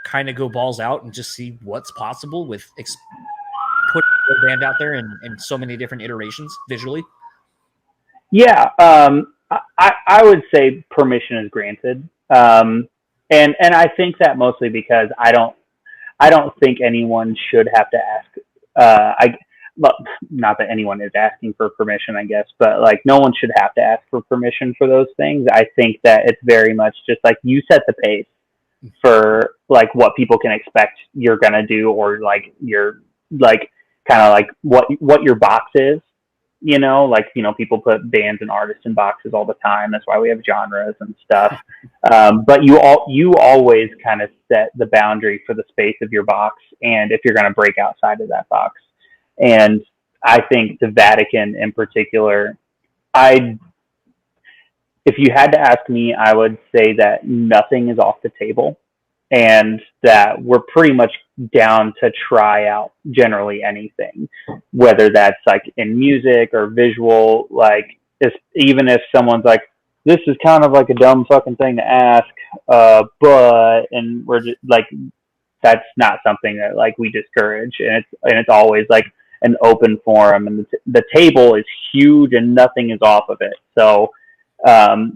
kind of go balls out and just see what's possible with putting the band out there in so many different iterations visually? Yeah, I would say permission is granted, and I think that mostly because I don't think anyone should have to ask. Well, not that anyone is asking for permission, I guess, but like no one should have to ask for permission for those things. I think that it's very much just like you set the pace for like what people can expect you're gonna do, or like you're like kind of like what your box is. You know, like, you know, people put bands and artists in boxes all the time. That's why we have genres and stuff. But you always kind of set the boundary for the space of your box, and if you're going to break outside of that box. And I think the Vatican in particular, if you had to ask me, I would say that nothing is off the table, and that we're pretty much down to try out generally anything, whether that's like in music or visual. Like, even if someone's like, this is kind of like a dumb fucking thing to ask, and we're just like, that's not something that like we discourage, and it's always like an open forum, and the table is huge and nothing is off of it. So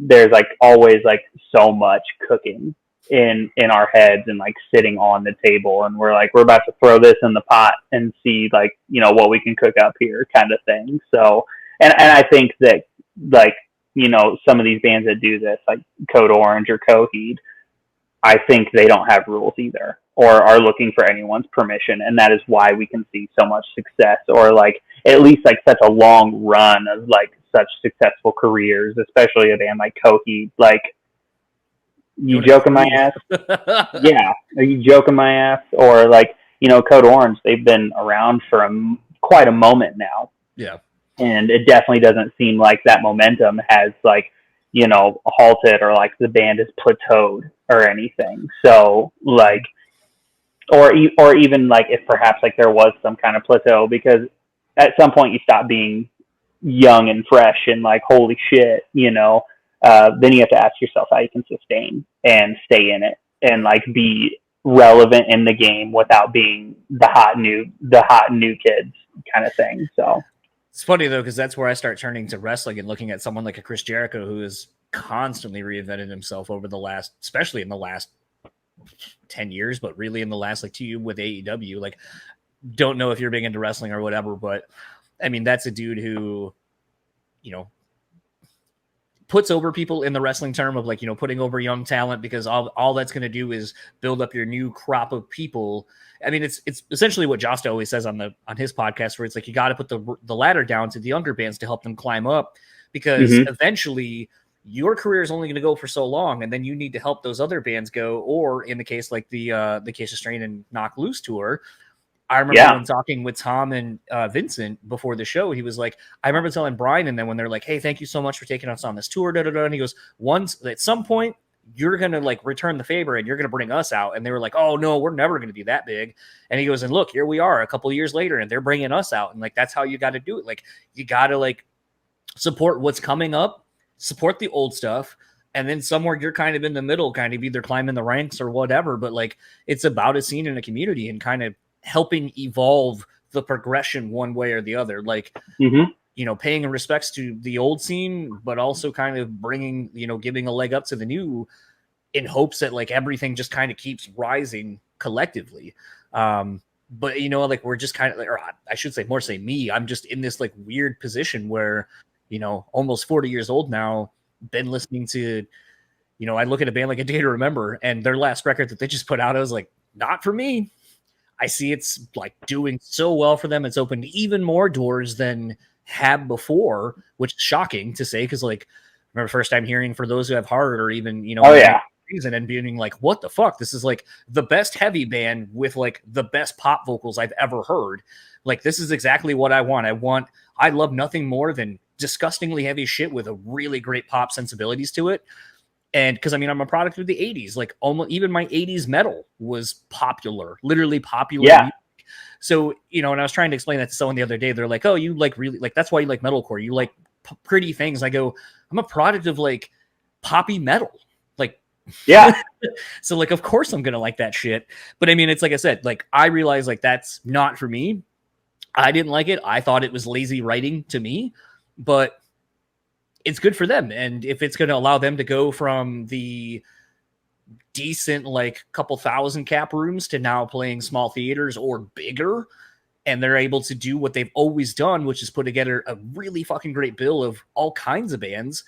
there's like always like so much cooking in our heads and like sitting on the table, and we're about to throw this in the pot and see like, you know, what we can cook up here kind of thing. So and I think that like, you know, some of these bands that do this, like Code Orange or Coheed, I think they don't have rules either, or are looking for anyone's permission, and that is why we can see so much success, or like at least like such a long run of like such successful careers, especially a band like Coheed. Like, you joking my ass? Yeah, are you joking my ass? Or like, you know, Code Orange, they've been around for quite a moment now. Yeah, and it definitely doesn't seem like that momentum has like, you know, halted, or like the band is plateaued or anything. So like, or even like if perhaps like there was some kind of plateau, because at some point you stop being young and fresh and like, holy shit, you know, then you have to ask yourself how you can sustain and stay in it and like be relevant in the game without being the hot new kids kind of thing. So it's funny though, because that's where I start turning to wrestling and looking at someone like a Chris Jericho, who has constantly reinvented himself over the last, especially in the last 10 years, but really in the last like 2 with AEW. Like, don't know if you're big into wrestling or whatever, but I mean, that's a dude who, you know, puts over people in the wrestling term of like, you know, putting over young talent, because all that's going to do is build up your new crop of people. I mean, it's essentially what Josta always says on his podcast, where it's like, you got to put the ladder down to the younger bands to help them climb up, because eventually your career is only going to go for so long, and then you need to help those other bands go. Or in the case like the Case of Strain and Knock Loose tour, I remember when talking with Tom and Vincent before the show, he was like, I remember telling Brian, and then when they're like, hey, thank you so much for taking us on this tour, and he goes, at some point, you're going to like return the favor and you're going to bring us out. And they were like, oh no, we're never going to be that big. And he goes, and look, here we are a couple of years later, and they're bringing us out. And like, that's how you got to do it. Like, you got to like support what's coming up, support the old stuff. And then somewhere you're kind of in the middle, kind of either climbing the ranks or whatever. But like, it's about a scene in a community and kind of helping evolve the progression one way or the other. Like, you know, paying respects to the old scene, but also kind of bringing, you know, giving a leg up to the new, in hopes that like everything just kind of keeps rising collectively. But you know, like, we're just kind of like, or I should say more say me, I'm just in this like weird position where, you know, almost 40 years old now, been listening to, you know, I look at a band like A Day to Remember, and their last record that they just put out, I was like, not for me. I see it's like doing so well for them. It's opened even more doors than had before, which is shocking to say, because like, I remember first time hearing For Those Who Have Heart, or even, you know, reason and being like, what the fuck? This is like the best heavy band with like the best pop vocals I've ever heard. Like, this is exactly what I want. I love nothing more than disgustingly heavy shit with a really great pop sensibilities to it. And because I'm a product of the 80s, like almost even my 80s metal was popular, literally popular. Yeah. Music. So, and I was trying to explain that to someone the other day. They're like, oh, you like really like, that's why you like metalcore. You like pretty things. I go, I'm a product of like poppy metal. Like, yeah. So like, of course I'm going to like that shit. But it's like I said, like, I realized like that's not for me. I didn't like it. I thought it was lazy writing to me, but it's good for them. And if it's going to allow them to go from the decent, like couple thousand cap rooms to now playing small theaters or bigger, and they're able to do what they've always done, which is put together a really fucking great bill of all kinds of bands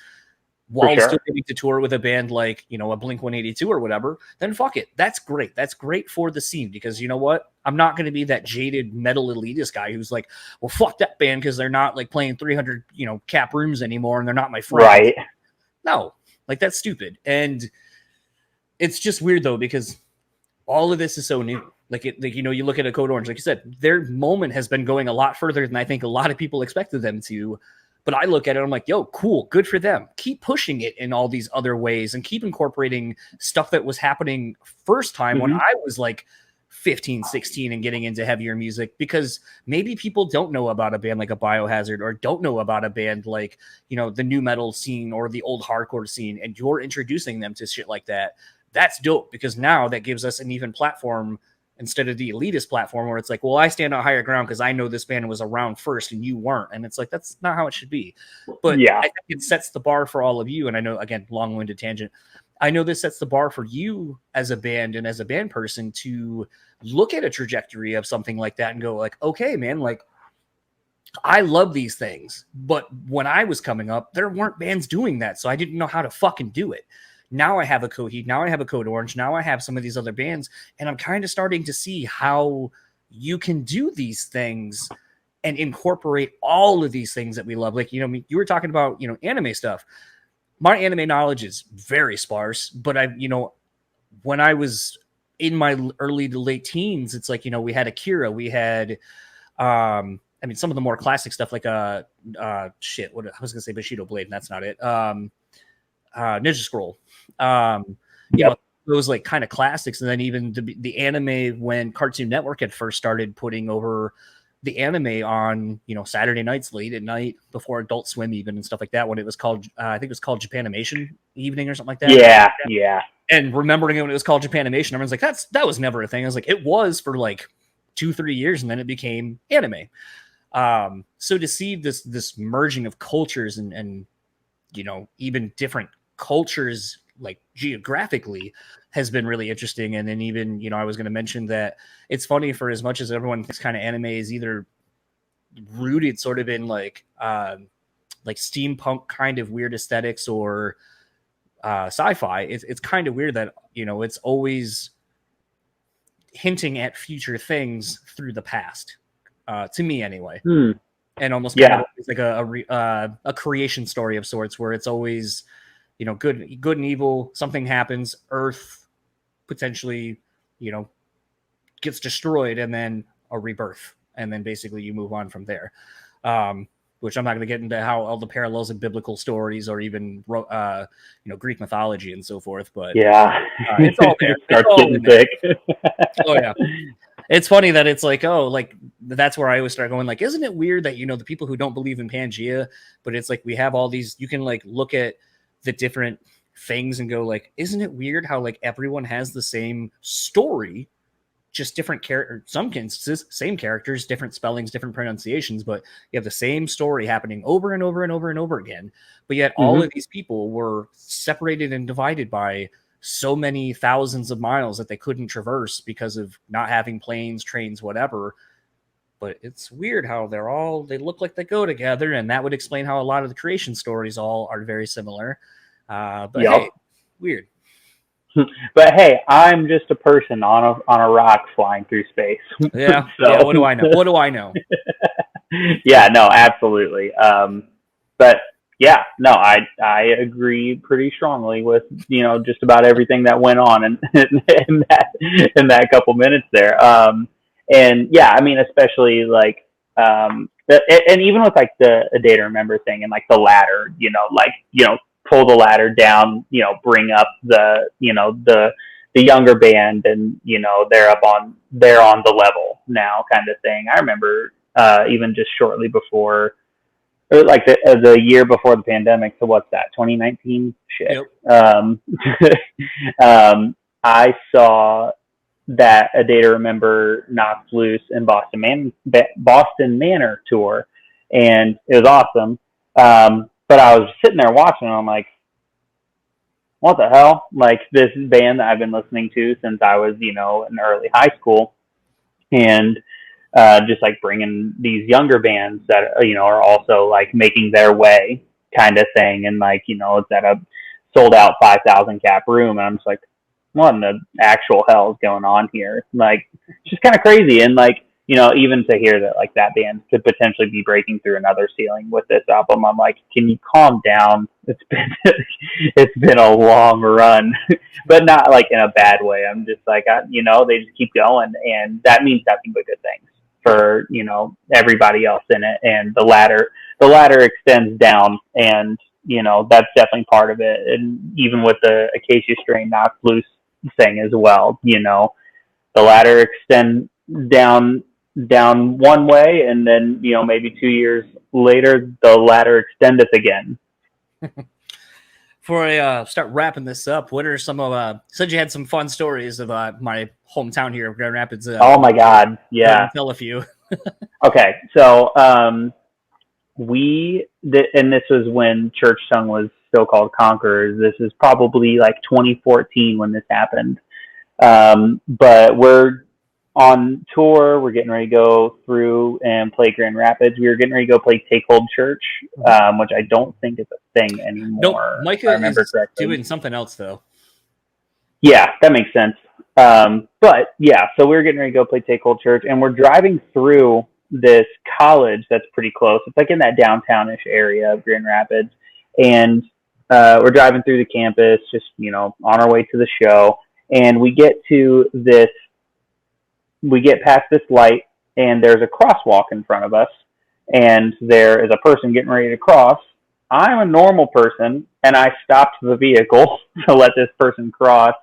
while still getting to tour with a band like, a Blink-182 or whatever, then fuck it. That's great. That's great for the scene because you know what? I'm not going to be that jaded metal elitist guy who's like, well, fuck that band because they're not like playing 300, cap rooms anymore and they're not my friends. Right. No, like that's stupid. And it's just weird though, because all of this is so new. You look at a Code Orange, like you said, their moment has been going a lot further than I think a lot of people expected them to. But I look at it, I'm like, yo, cool, good for them. Keep pushing it in all these other ways and keep incorporating stuff that was happening first time when I was like 15, 16 and getting into heavier music, because maybe people don't know about a band like a Biohazard or don't know about a band like, the new metal scene or the old hardcore scene, and you're introducing them to shit like that. That's dope, because now that gives us an even platform instead of the elitist platform where it's like, well, I stand on higher ground because I know this band was around first and you weren't. And it's like, that's not how it should be. But I think it sets the bar for all of you. And I know, again, long-winded tangent. I know this sets the bar for you as a band and as a band person to look at a trajectory of something like that and go like, okay, man, like I love these things. But when I was coming up, there weren't bands doing that. So I didn't know how to fucking do it. Now I have a Coheed. Now I have a Code Orange. Now I have some of these other bands, and I'm kind of starting to see how you can do these things and incorporate all of these things that we love. Like, you were talking about, anime stuff. My anime knowledge is very sparse, but when I was in my early to late teens, it's like, we had Akira, we had, some of the more classic stuff like, what I was gonna say Bushido Blade, and that's not it. Ninja Scroll. Those like kind of classics, and then even the anime when Cartoon Network had first started putting over the anime on Saturday nights late at night before Adult Swim even and stuff like that, when it was called I think it was called Japanimation Evening or something like that. Yeah. And remembering it when it was called Japanimation, everyone's like, that was never a thing. I was like, it was for like 2-3 years, and then it became anime. So to see this merging of cultures and even different cultures like geographically has been really interesting. And then even I was going to mention that it's funny, for as much as everyone thinks kind of anime is either rooted sort of in like steampunk kind of weird aesthetics or sci-fi, it's kind of weird that it's always hinting at future things through the past, to me anyway. And almost kind of like a creation story of sorts, where it's always good and evil. Something happens, Earth potentially gets destroyed, and then a rebirth, and then basically you move on from there. Which I'm not going to get into how all the parallels in biblical stories or even Greek mythology and so forth, but it's all there. Starts getting thick. Oh yeah. It's funny that it's like, that's where I always start going like, isn't it weird that, the people who don't believe in Pangea, but it's like we have all these, you can like look at the different things and go like, isn't it weird how like everyone has the same story, just different characters, some instances, same characters, different spellings, different pronunciations, but you have the same story happening over and over and over and over again. But yet all of these people were separated and divided by so many thousands of miles that they couldn't traverse because of not having planes, trains, whatever. But it's weird how they look like they go together, and that would explain how a lot of the creation stories all are very similar. Hey, weird. But hey, I'm just a person on a rock flying through space. Yeah. So. Yeah. What do I know? Yeah. No. Absolutely. But Yeah, no, I agree pretty strongly with, just about everything that went on in that couple minutes there. And yeah, I mean, especially like, and even with like the day to remember thing and like the ladder, like, pull the ladder down, bring up the younger band, and, they're on the level now kind of thing. I remember, even just shortly before, or like the year before the pandemic. So what's that? 2019 shit. Yep. I saw that A Day to Remember Knocked Loose in Boston Manor tour, and it was awesome. But I was sitting there watching, and I'm like, what the hell? Like, this band that I've been listening to since I was, in early high school, and just like bringing these younger bands that, are also like making their way kind of thing. And like, it's at a sold out 5,000 cap room. And I'm just like, what in the actual hell is going on here? Like, it's just kind of crazy. And like, even to hear that like that band could potentially be breaking through another ceiling with this album, I'm like, can you calm down? It's been a long run, but not like in a bad way. I'm just like, they just keep going, and that means nothing but good things for, everybody else in it. And the ladder extends down, and, that's definitely part of it. And even with the Acacia Strain Knocked Loose thing as well, the ladder extends down one way, and then, maybe 2 years later, the ladder extendeth again. Before I start wrapping this up, what are some of said you had some fun stories of my hometown here of Grand Rapids? Oh my God, yeah. Tell a few. Okay, so and this was when Church Tongue was still called Conquerors. This is probably like 2014 when this happened. But we're on tour. We're getting ready to go through and play Grand Rapids. We were getting ready to go play Take Hold Church, which I don't think is a thing anymore. Nope, Micah is doing something else though. Yeah, that makes sense. But yeah, so we were getting ready to go play Take Hold Church, and we're driving through this college that's pretty close. It's like in that downtownish area of Grand Rapids, and we're driving through the campus, just on our way to the show, and we get past this light, and there's a crosswalk in front of us, and there is a person getting ready to cross. I'm a normal person, and I stopped the vehicle to let this person cross,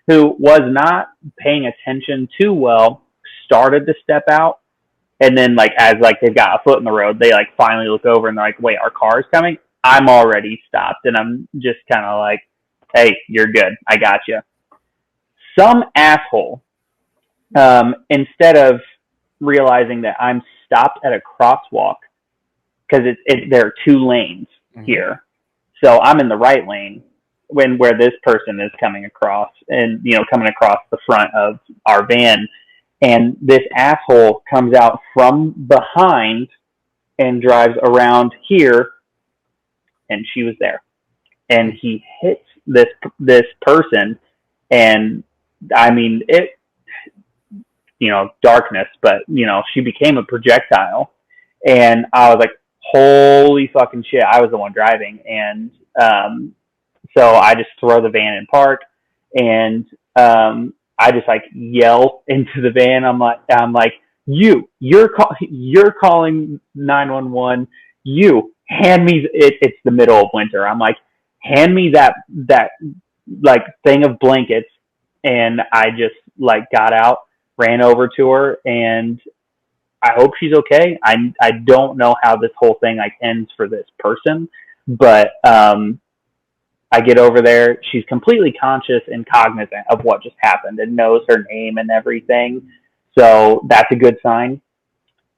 who was not paying attention too well, started to step out, and then like as like they've got a foot in the road, they like finally look over and they're like, wait, our car is coming? I'm already stopped, and I'm just kind of like, hey, you're good. I got you. Some asshole, instead of realizing that I'm stopped at a crosswalk, because there are two lanes here. So I'm in the right lane where this person is coming across, and, coming across the front of our van. And this asshole comes out from behind and drives around here, and she was there. And he hits this person, and I mean, darkness, but, she became a projectile. And I was like, holy fucking shit. I was the one driving. And so I just throw the van in park, and I just like yell into the van. I'm like, you're calling 911. You hand me it's the middle of winter. I'm like, hand me that like thing of blankets. And I just like got out, ran over to her, and I hope she's okay. I don't know how this whole thing like ends for this person, but I get over there. She's completely conscious and cognizant of what just happened and knows her name and everything. So that's a good sign.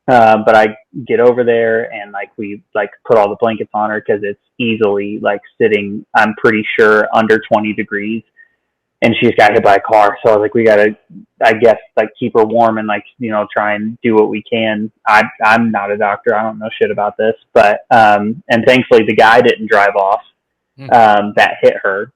But I get over there, and like we like put all the blankets on her, because it's easily like sitting, I'm pretty sure, under 20 degrees. And she just got hit by a car. So I was like, we got to, I guess, like keep her warm and like, try and do what we can. I'm not a doctor. I don't know shit about this. But, and thankfully the guy didn't drive off that hit her.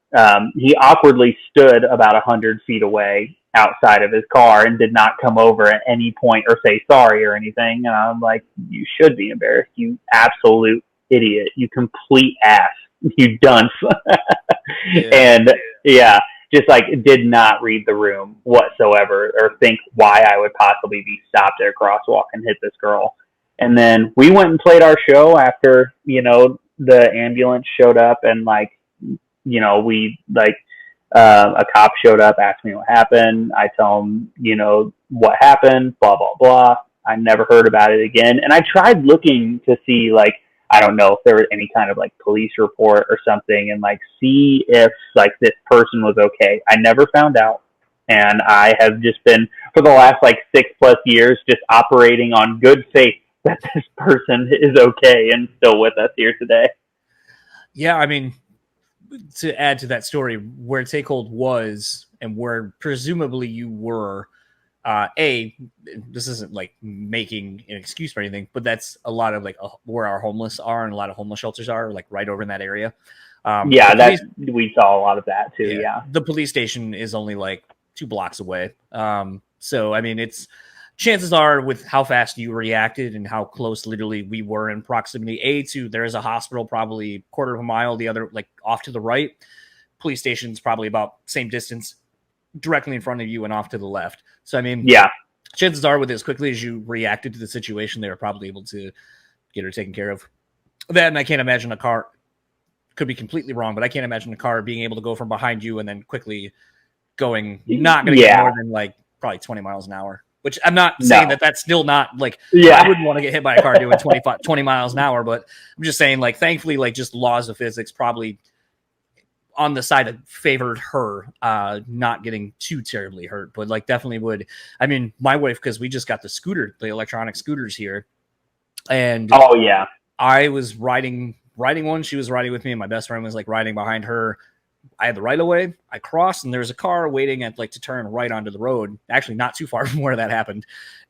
He awkwardly stood about 100 feet away outside of his car and did not come over at any point or say sorry or anything. And I'm like, you should be embarrassed, you absolute idiot, you complete ass, you dunce. Yeah. And yeah, just like did not read the room whatsoever or think why I would possibly be stopped at a crosswalk and hit this girl. And then we went and played our show after, the ambulance showed up, and like, we like, a cop showed up, asked me what happened. I tell him, what happened, blah, blah, blah. I never heard about it again. And I tried looking to see, like, I don't know if there was any kind of like police report or something, and like see if like this person was okay. I never found out. And I have just been, for the last like 6+ years, just operating on good faith that this person is okay and still with us here today. Yeah, I mean, to add to that story, where Takehold was and where presumably you were, this isn't like making an excuse for anything, but that's a lot of like where our homeless are, and a lot of homeless shelters are like right over in that area. We saw a lot of that too. Yeah. The police station is only like 2 blocks away. So, I mean, chances are with how fast you reacted and how close literally we were in proximity, there is a hospital probably 1/4 of a mile, the other like off to the right. Police station's probably about same distance directly in front of you and off to the left. So, I mean, yeah, chances are with as quickly as you reacted to the situation, they were probably able to get her taken care of. That, and I can't imagine a car, could be completely wrong, but I can't imagine a car being able to go from behind you and then quickly not going to get more than like probably 20 miles an hour, which I'm not saying that that's still not like, I wouldn't want to get hit by a car doing 20 miles an hour, but I'm just saying like, thankfully, like just laws of physics probably on the side that favored her not getting too terribly hurt, but like definitely would. I mean, my wife, because we just got the electronic scooters here, and I was riding one, she was riding with me, and my best friend was like riding behind her. I had the right of way. I crossed, and there was a car waiting at like to turn right onto the road. Actually, not too far from where that happened.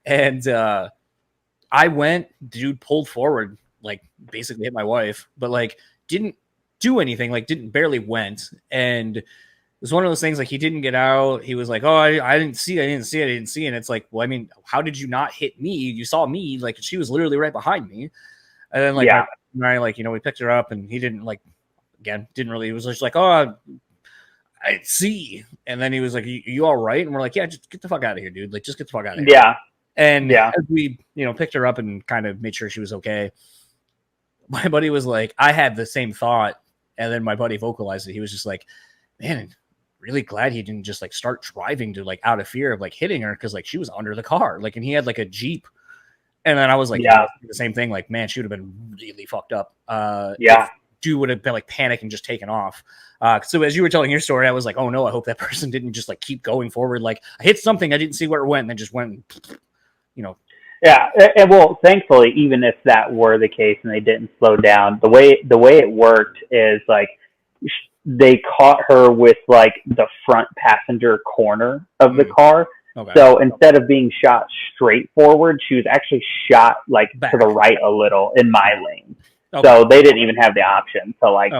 And I went. Dude pulled forward, like basically hit my wife, but like didn't do anything. Like barely went. And it was one of those things. Like he didn't get out. He was like, "Oh, I didn't see. And it's like, well, I mean, how did you not hit me? You saw me. Like she was literally right behind me. And then like we picked her up, and he didn't like. Again, didn't really. He was just like, "Oh, I see." And then he was like, "You all right?" And we're like, "Yeah, just get the fuck out of here, dude. Like, just get the fuck out of here." Yeah. And as we, picked her up and kind of made sure she was okay, my buddy was like, I had the same thought, and then my buddy vocalized it. He was just like, "Man, I'm really glad he didn't just like start driving to like out of fear of like hitting her, because like she was under the car, like, and he had like a Jeep." And then I was like, the same thing. Like, man, she would have been really fucked up. Dude would have been like panic and just taken off. So as you were telling your story, I was like, oh no, I hope that person didn't just like keep going forward. Like I hit something, I didn't see where it went, and then just went, Yeah. And well, thankfully, even if that were the case and they didn't slow down, the way it worked is like they caught her with like the front passenger corner of the car. Okay. So instead of being shot straight forward, she was actually shot like back to the right a little in my lane. Okay. So they didn't even have the option to like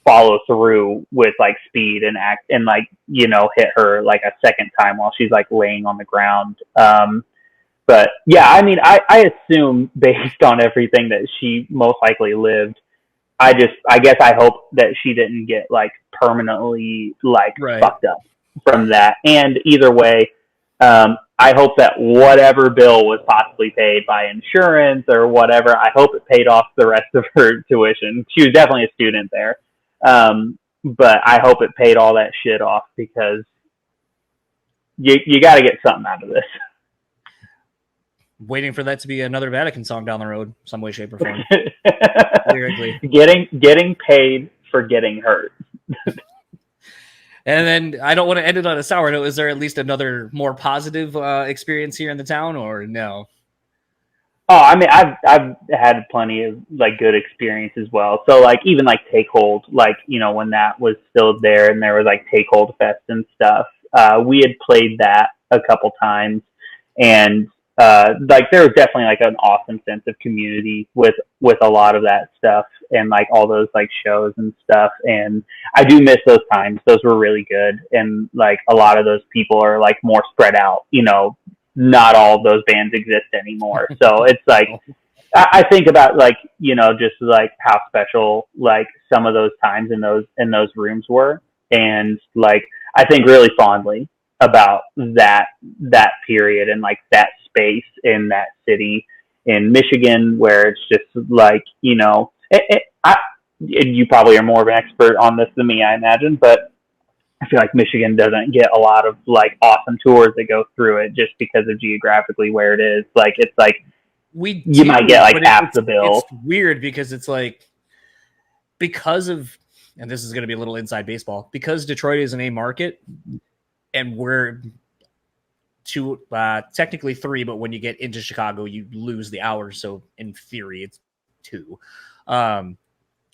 follow through with like speed and act and like, hit her like a second time while she's like laying on the ground. But yeah, I mean, I assume based on everything that she most likely lived, I guess I hope that she didn't get like permanently like fucked up from that. And either way, I hope that whatever bill was possibly paid by insurance or whatever, I hope it paid off the rest of her tuition. She was definitely a student there. But I hope it paid all that shit off, because you got to get something out of this. Waiting for that to be another Vatican song down the road, some way, shape, or form. Lyrically. Getting paid for getting hurt. And then I don't want to end it on a sour note. Is there at least another more positive experience here in the town, or no? Oh, I mean, I've had plenty of like good experience as well. So like even like Takehold, like when that was still there and there was like Takehold Fest and stuff, we had played that a couple times, and like there was definitely like an awesome sense of community with a lot of that stuff and like all those like shows and stuff. And I do miss those times. Those were really good. And like a lot of those people are like more spread out, not all of those bands exist anymore. So it's like, I think about like, just like how special like some of those times in those rooms were. And like, I think really fondly about that period and like that space in that city in Michigan where it's just like, you probably are more of an expert on this than me, I imagine, but I feel like Michigan doesn't get a lot of like awesome tours that go through it just because of geographically where it is. Like, it's like, you might get like half the bill. It's weird because it's like, because of, and this is going to be a little inside baseball, because Detroit is an A market and we're technically 3, but when you get into Chicago, you lose the hours. So in theory, it's 2.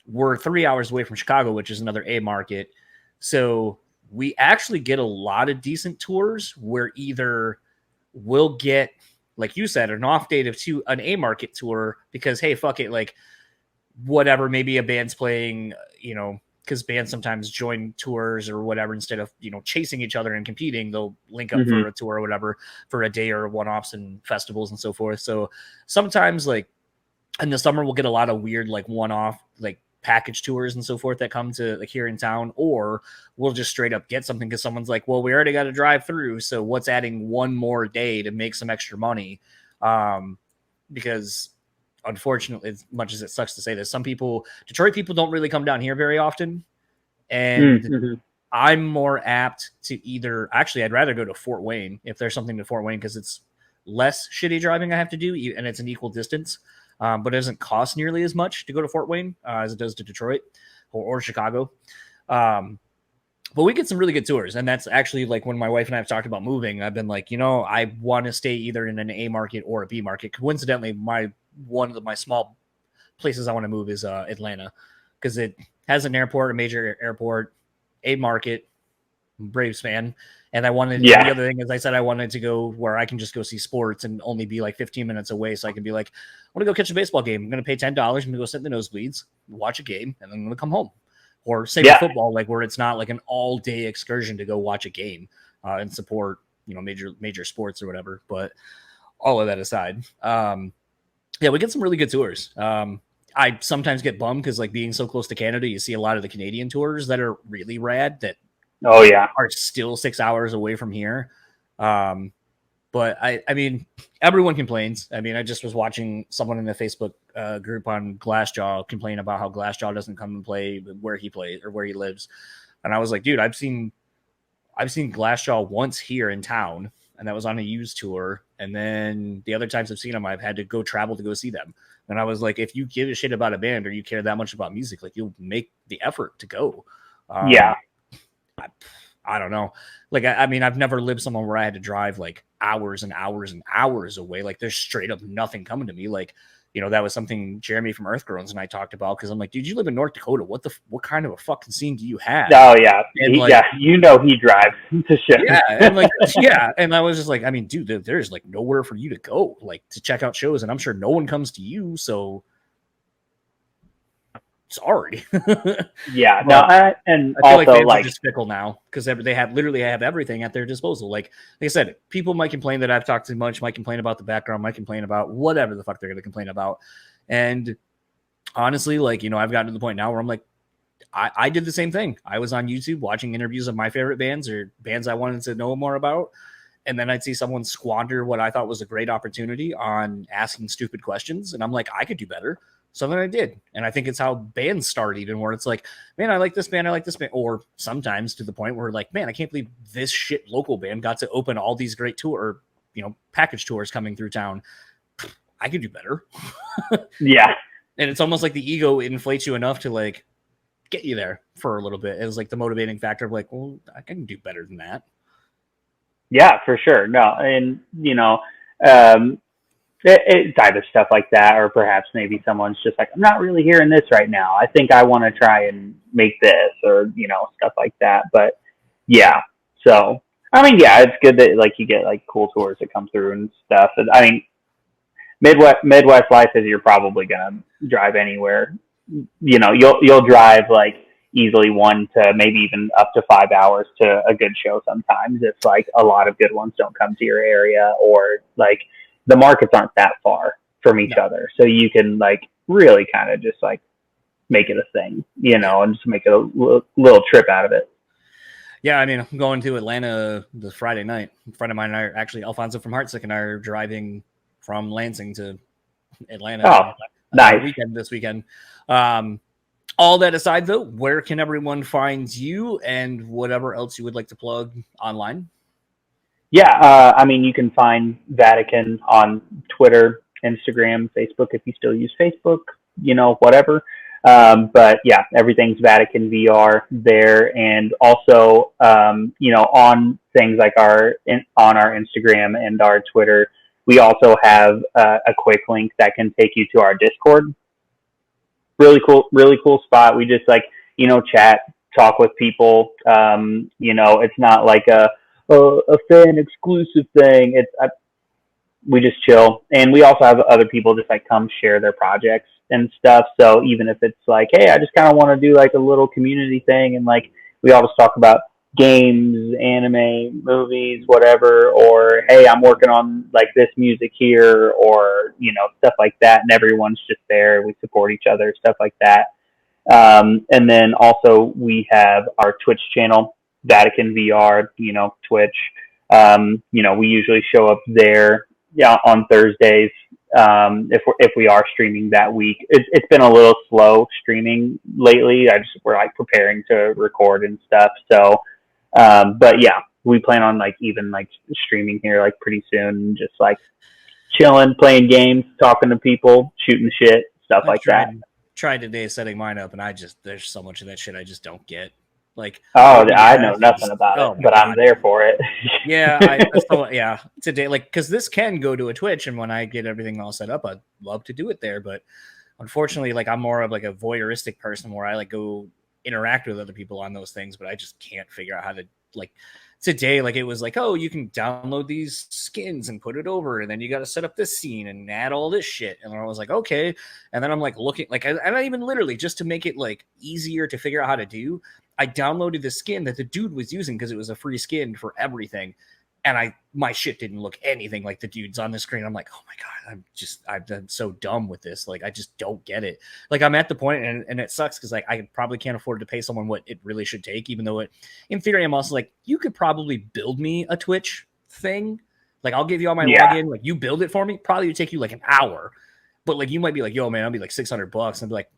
We're 3 hours away from Chicago, which is another A market. So we actually get a lot of decent tours where either we'll get, like you said, an off date of an A market tour because, hey, fuck it, like whatever, maybe a band's playing, because bands sometimes join tours or whatever instead of, chasing each other and competing, they'll link up for a tour or whatever for a day or one-offs and festivals and so forth. So sometimes like in the summer, we'll get a lot of weird, like one-off, like package tours and so forth that come to like here in town, or we'll just straight up get something because someone's like, well, we already got to drive through, so what's adding one more day to make some extra money? Because unfortunately, as much as it sucks to say this, Detroit people don't really come down here very often, and I'm more apt to I'd rather go to Fort Wayne if there's something to Fort Wayne because it's less shitty driving I have to do and it's an equal distance. But it doesn't cost nearly as much to go to Fort Wayne as it does to Detroit or Chicago. But we get some really good tours. And that's actually like when my wife and I have talked about moving, I've been like, I want to stay either in an A market or a B market. Coincidentally, one of my small places I want to move is Atlanta because it has an airport, a major airport, A market, Braves fan. And the other thing is I said I wanted to go where I can just go see sports and only be like 15 minutes away. So I can be like, I want to go catch a baseball game. I'm going to pay $10. I'm going to go sit in the nosebleeds, watch a game, and then I'm going to come home. Or same with football, like where it's not like an all day excursion to go watch a game and support, major sports or whatever. But all of that aside, we get some really good tours. I sometimes get bummed because like being so close to Canada, you see a lot of the Canadian tours that are really rad that are still 6 hours away from here. But I mean, everyone complains. I mean, I just was watching someone in the Facebook group on Glassjaw complain about how Glassjaw doesn't come and play where he plays or where he lives. And I was like, dude, I've seen Glassjaw once here in town, and that was on a used tour. And then the other times I've seen them, I've had to go travel to go see them. And I was like, if you give a shit about a band or you care that much about music, like you'll make the effort to go. I don't know. Like, I mean, I've never lived somewhere where I had to drive like hours and hours and hours away. Like there's straight up nothing coming to me. Like, that was something Jeremy from Earth Girls and I talked about. Cause I'm like, dude, you live in North Dakota. What kind of a fucking scene do you have? Oh yeah. And he drives to shit. Yeah. And like, yeah. And I was just like, I mean, dude, there's like nowhere for you to go, like to check out shows. And I'm sure no one comes to you. So sorry. Yeah. And I feel like fans are just fickle now because they have everything at their disposal. Like I said, people might complain that I've talked too much, might complain about the background, might complain about whatever the fuck they're going to complain about. And honestly, like, I've gotten to the point now where I'm like, I did the same thing. I was on YouTube watching interviews of my favorite bands or bands I wanted to know more about. And then I'd see someone squander what I thought was a great opportunity on asking stupid questions. And I'm like, I could do better. So then I did. And I think it's how bands start even where it's like, man, I like this band. Or sometimes to the point where like, man, I can't believe this shit local band got to open all these great package tours coming through town. I could do better. Yeah. And it's almost like the ego inflates you enough to like get you there for a little bit. It was like the motivating factor of like, well, I can do better than that. Yeah, for sure. No. And, it's either stuff like that, or perhaps maybe someone's just like, I'm not really hearing this right now. I think I want to try and make this, or, stuff like that. But yeah, so, I mean, yeah, it's good that like you get like cool tours that come through and stuff. And, I mean, Midwest life is you're probably going to drive anywhere. You'll drive like easily 1 to maybe even up to 5 hours to a good show sometimes. It's like a lot of good ones don't come to your area, or like, the markets aren't that far. from each other. So you can like really kind of just like make it a thing, you know, and just make it a little trip out of it. Yeah, I mean, I'm going to Atlanta this Friday night. A friend of mine and I, actually, Alfonso from Heartsick, and I are driving from Lansing to Atlanta. Oh, nice. This weekend. All that aside, though, where can everyone find you and whatever else you would like to plug online? Yeah, I mean, you can find Vatican on Twitter, Instagram, Facebook, if you still use Facebook, you know, whatever. But yeah, everything's Vatican VR there. And also, you know, on things like on our Instagram and our Twitter, we also have a quick link that can take you to our Discord. Really cool spot. We just like, you know, chat, talk with people. You know, it's not like a fan exclusive thing. We just chill. And we also have other people just like come share their projects and stuff. So even if it's like, hey, I just kind of want to do like a little community thing, and like we always talk about games, anime, movies, whatever, or hey, I'm working on like this music here, or you know, stuff like that, and everyone's just there. We support each other, stuff like that. And then also we have our Twitch channel, Vatican VR, you know, Twitch. You know, we usually show up there on Thursdays. If we are streaming that week, it's been a little slow streaming lately. We're like preparing to record and stuff. So, but yeah, we plan on like even like streaming here like pretty soon, just like chilling, playing games, talking to people, shooting shit, stuff like that. Tried today setting mine up, and there's so much of that shit I just don't get. Like, I know nothing about it, but I'm there for it. Yeah, today, like, because this can go to a Twitch, and when I get everything all set up, I'd love to do it there. But unfortunately, like, I'm more of like a voyeuristic person where I like go interact with other people on those things, but I just can't figure out how to like. Today, like, it was like, oh, you can download these skins and put it over, and then you got to set up this scene and add all this shit. And I was like, okay. And then I'm like looking, like, and I even literally just to make it like easier to figure out how to do, I downloaded the skin that the dude was using because it was a free skin for everything. And my shit didn't look anything like the dude's on the screen. I'm like, oh my God, I've been so dumb with this. Like, I just don't get it. Like, I'm at the point, and it sucks because like I probably can't afford to pay someone what it really should take, even though in theory, I'm also like, you could probably build me a Twitch thing. Like, I'll give you all my login. Like, you build it for me. Probably would take you like an hour. But like, you might be like, yo, man, I'll be like $600. I'd be like,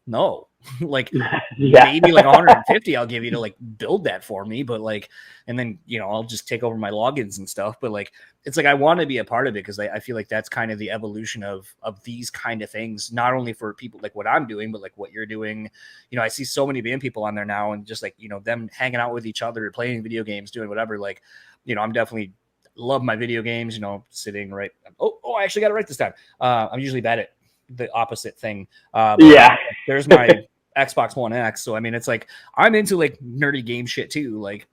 no. Like maybe like 150 I'll give you to like build that for me, but like, and then, you know, I'll just take over my logins and stuff. But like, it's like I want to be a part of it because I feel like that's kind of the evolution of these kind of things, not only for people like what I'm doing, but like what you're doing. You know, I see so many band people on there now, and just like, you know, them hanging out with each other, playing video games, doing whatever. Like, you know, I'm definitely love my video games, you know, sitting right. Oh, I actually got it right this time. I'm usually bad at the opposite thing. There's my Xbox One X. So, I mean, it's like, I'm into like nerdy game shit too. Like,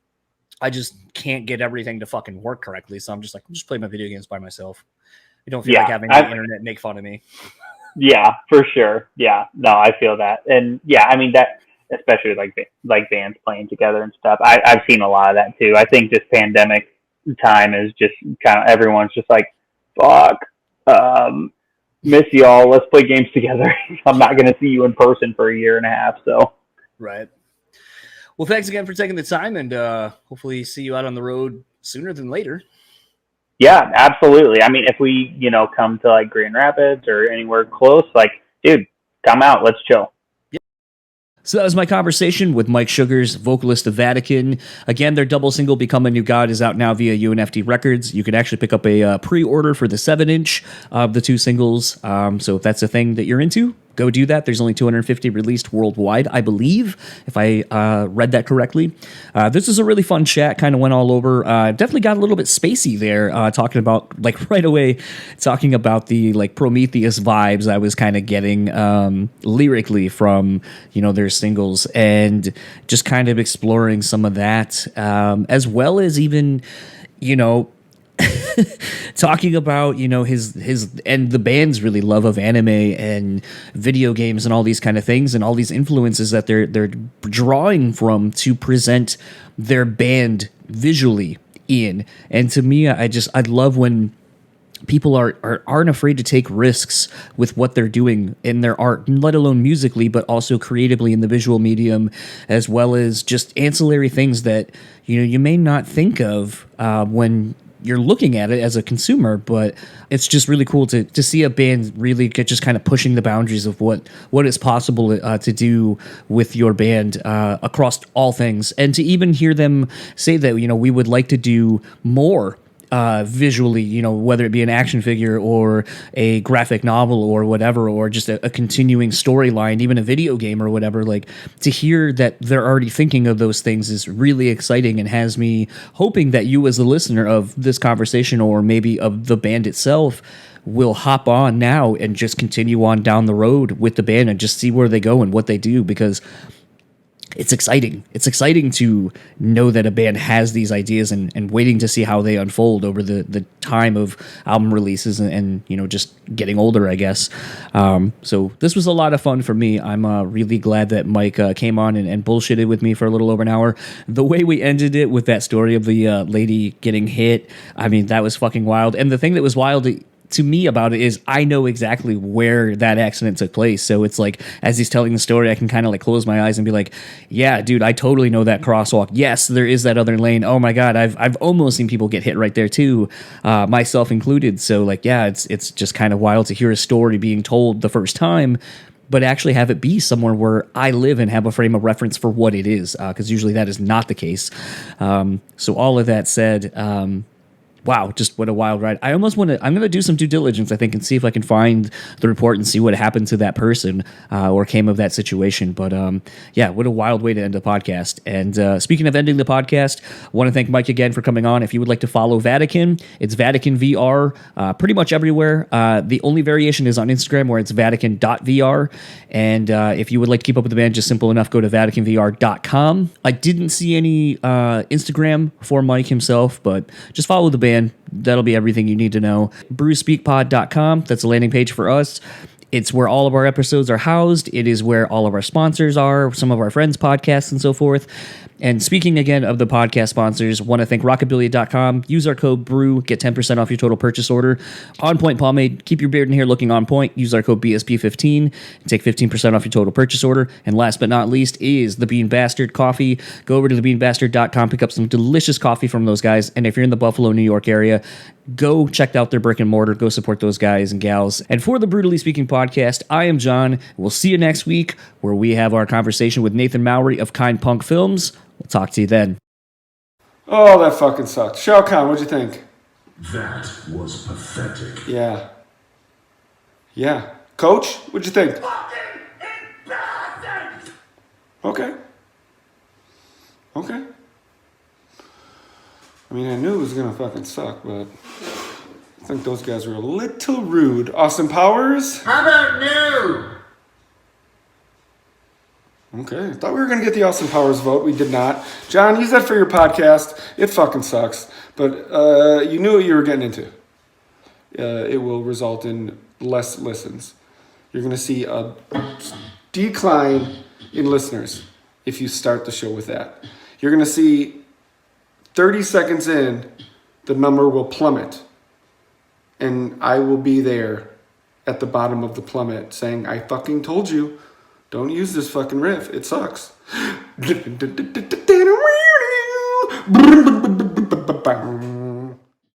I just can't get everything to fucking work correctly. So I'm just like, I'm just playing my video games by myself. I don't feel like having the internet make fun of me. Yeah, for sure. Yeah, no, I feel that. And yeah, I mean that, especially like bands playing together and stuff. I've seen a lot of that too. I think this pandemic time is just kind of, everyone's just like, fuck, miss y'all, let's play games together. I'm not going to see you in person for a year and a half. So, right. Well, thanks again for taking the time, and hopefully see you out on the road sooner than later. Yeah, absolutely. I mean, if we, you know, come to like Grand Rapids or anywhere close, like, dude, come out, let's chill. So that was my conversation with Mike Sugars, vocalist of Vatican. Again, their double single, Become a New God, is out now via UNFD Records. You can actually pick up a pre-order for the 7-inch of the two singles. So if that's a thing that you're into, go do that. There's only 250 released worldwide, I believe, if I read that correctly. This is a really fun chat, kind of went all over. Definitely got a little bit spacey there, talking about, like, right away, talking about the, like, Prometheus vibes I was kind of getting lyrically from, you know, their singles, and just kind of exploring some of that, as well as even, you know, talking about, you know, his and the band's really love of anime and video games and all these kind of things and all these influences that they're drawing from to present their band visually in. And to me, I love when people aren't afraid to take risks with what they're doing in their art, let alone musically, but also creatively in the visual medium, as well as just ancillary things that you may not think of when you're looking at it as a consumer. But it's just really cool to see a band really get just kind of pushing the boundaries of what is possible to do with your band across all things, and to even hear them say that we would like to do more visually, whether it be an action figure or a graphic novel or whatever, or just a continuing storyline, even a video game or whatever. Like, to hear that they're already thinking of those things is really exciting, and has me hoping that you, as a listener of this conversation, or maybe of the band itself, will hop on now and just continue on down the road with the band and just see where they go and what they do, because it's exciting. It's exciting to know that a band has these ideas, and waiting to see how they unfold over the time of album releases and just getting older, I guess. So this was a lot of fun for me. I'm really glad that Mike came on and bullshitted with me for a little over an hour. The way we ended it with that story of the lady getting hit, I mean, that was fucking wild. And the thing that was wild to me about it is I know exactly where that accident took place. So it's like, as he's telling the story, I can kind of like close my eyes and be like, yeah, dude, I totally know that crosswalk. Yes, there is that other lane. Oh my God, I've almost seen people get hit right there too, myself included. So like, yeah, it's just kind of wild to hear a story being told the first time, but actually have it be somewhere where I live and have a frame of reference for what it is, because usually that is not the case. So all of that said, wow, just what a wild ride. I'm going to do some due diligence, I think, and see if I can find the report and see what happened to that person or came of that situation. But yeah, what a wild way to end the podcast. And speaking of ending the podcast, I want to thank Mike again for coming on. If you would like to follow Vatican, it's Vatican VR pretty much everywhere. The only variation is on Instagram, where it's Vatican.vr. And if you would like to keep up with the band, just simple enough, go to VaticanVR.com. I didn't see any Instagram for Mike himself, but just follow the band. That'll be everything you need to know. BREWspeakPod.com. That's a landing page for us. It's where all of our episodes are housed. It is where all of our sponsors are, some of our friends' podcasts and so forth. And speaking again of the podcast sponsors, want to thank Rockabilly.com. Use our code BREW, get 10% off your total purchase order. On Point Pomade, keep your beard and hair looking on point. Use our code BSP15 and take 15% off your total purchase order. And last but not least is the Bean Bastard Coffee. Go over to thebeanbastard.com, pick up some delicious coffee from those guys. And if you're in the Buffalo, New York area, go check out their brick and mortar. Go support those guys and gals. And for the BREWtally Speaking Podcast, I am John. We'll see you next week, where we have our conversation with Nathan Mowry of Kind Punk Films. We'll talk to you then. Oh, that fucking sucked. Shao Kahn, what'd you think? That was pathetic. Yeah. Yeah. Coach, what'd you think? Fucking embarrassing! Okay. I mean, I knew it was gonna fucking suck, but I think those guys were a little rude. Austin Powers? How about new? Okay, I thought we were going to get the Austin Powers vote. We did not. John, use that for your podcast. It fucking sucks. But you knew what you were getting into. It will result in less listens. You're going to see a decline in listeners if you start the show with that. You're going to see 30 seconds in, the number will plummet. And I will be there at the bottom of the plummet saying, I fucking told you. Don't use this fucking riff. It sucks.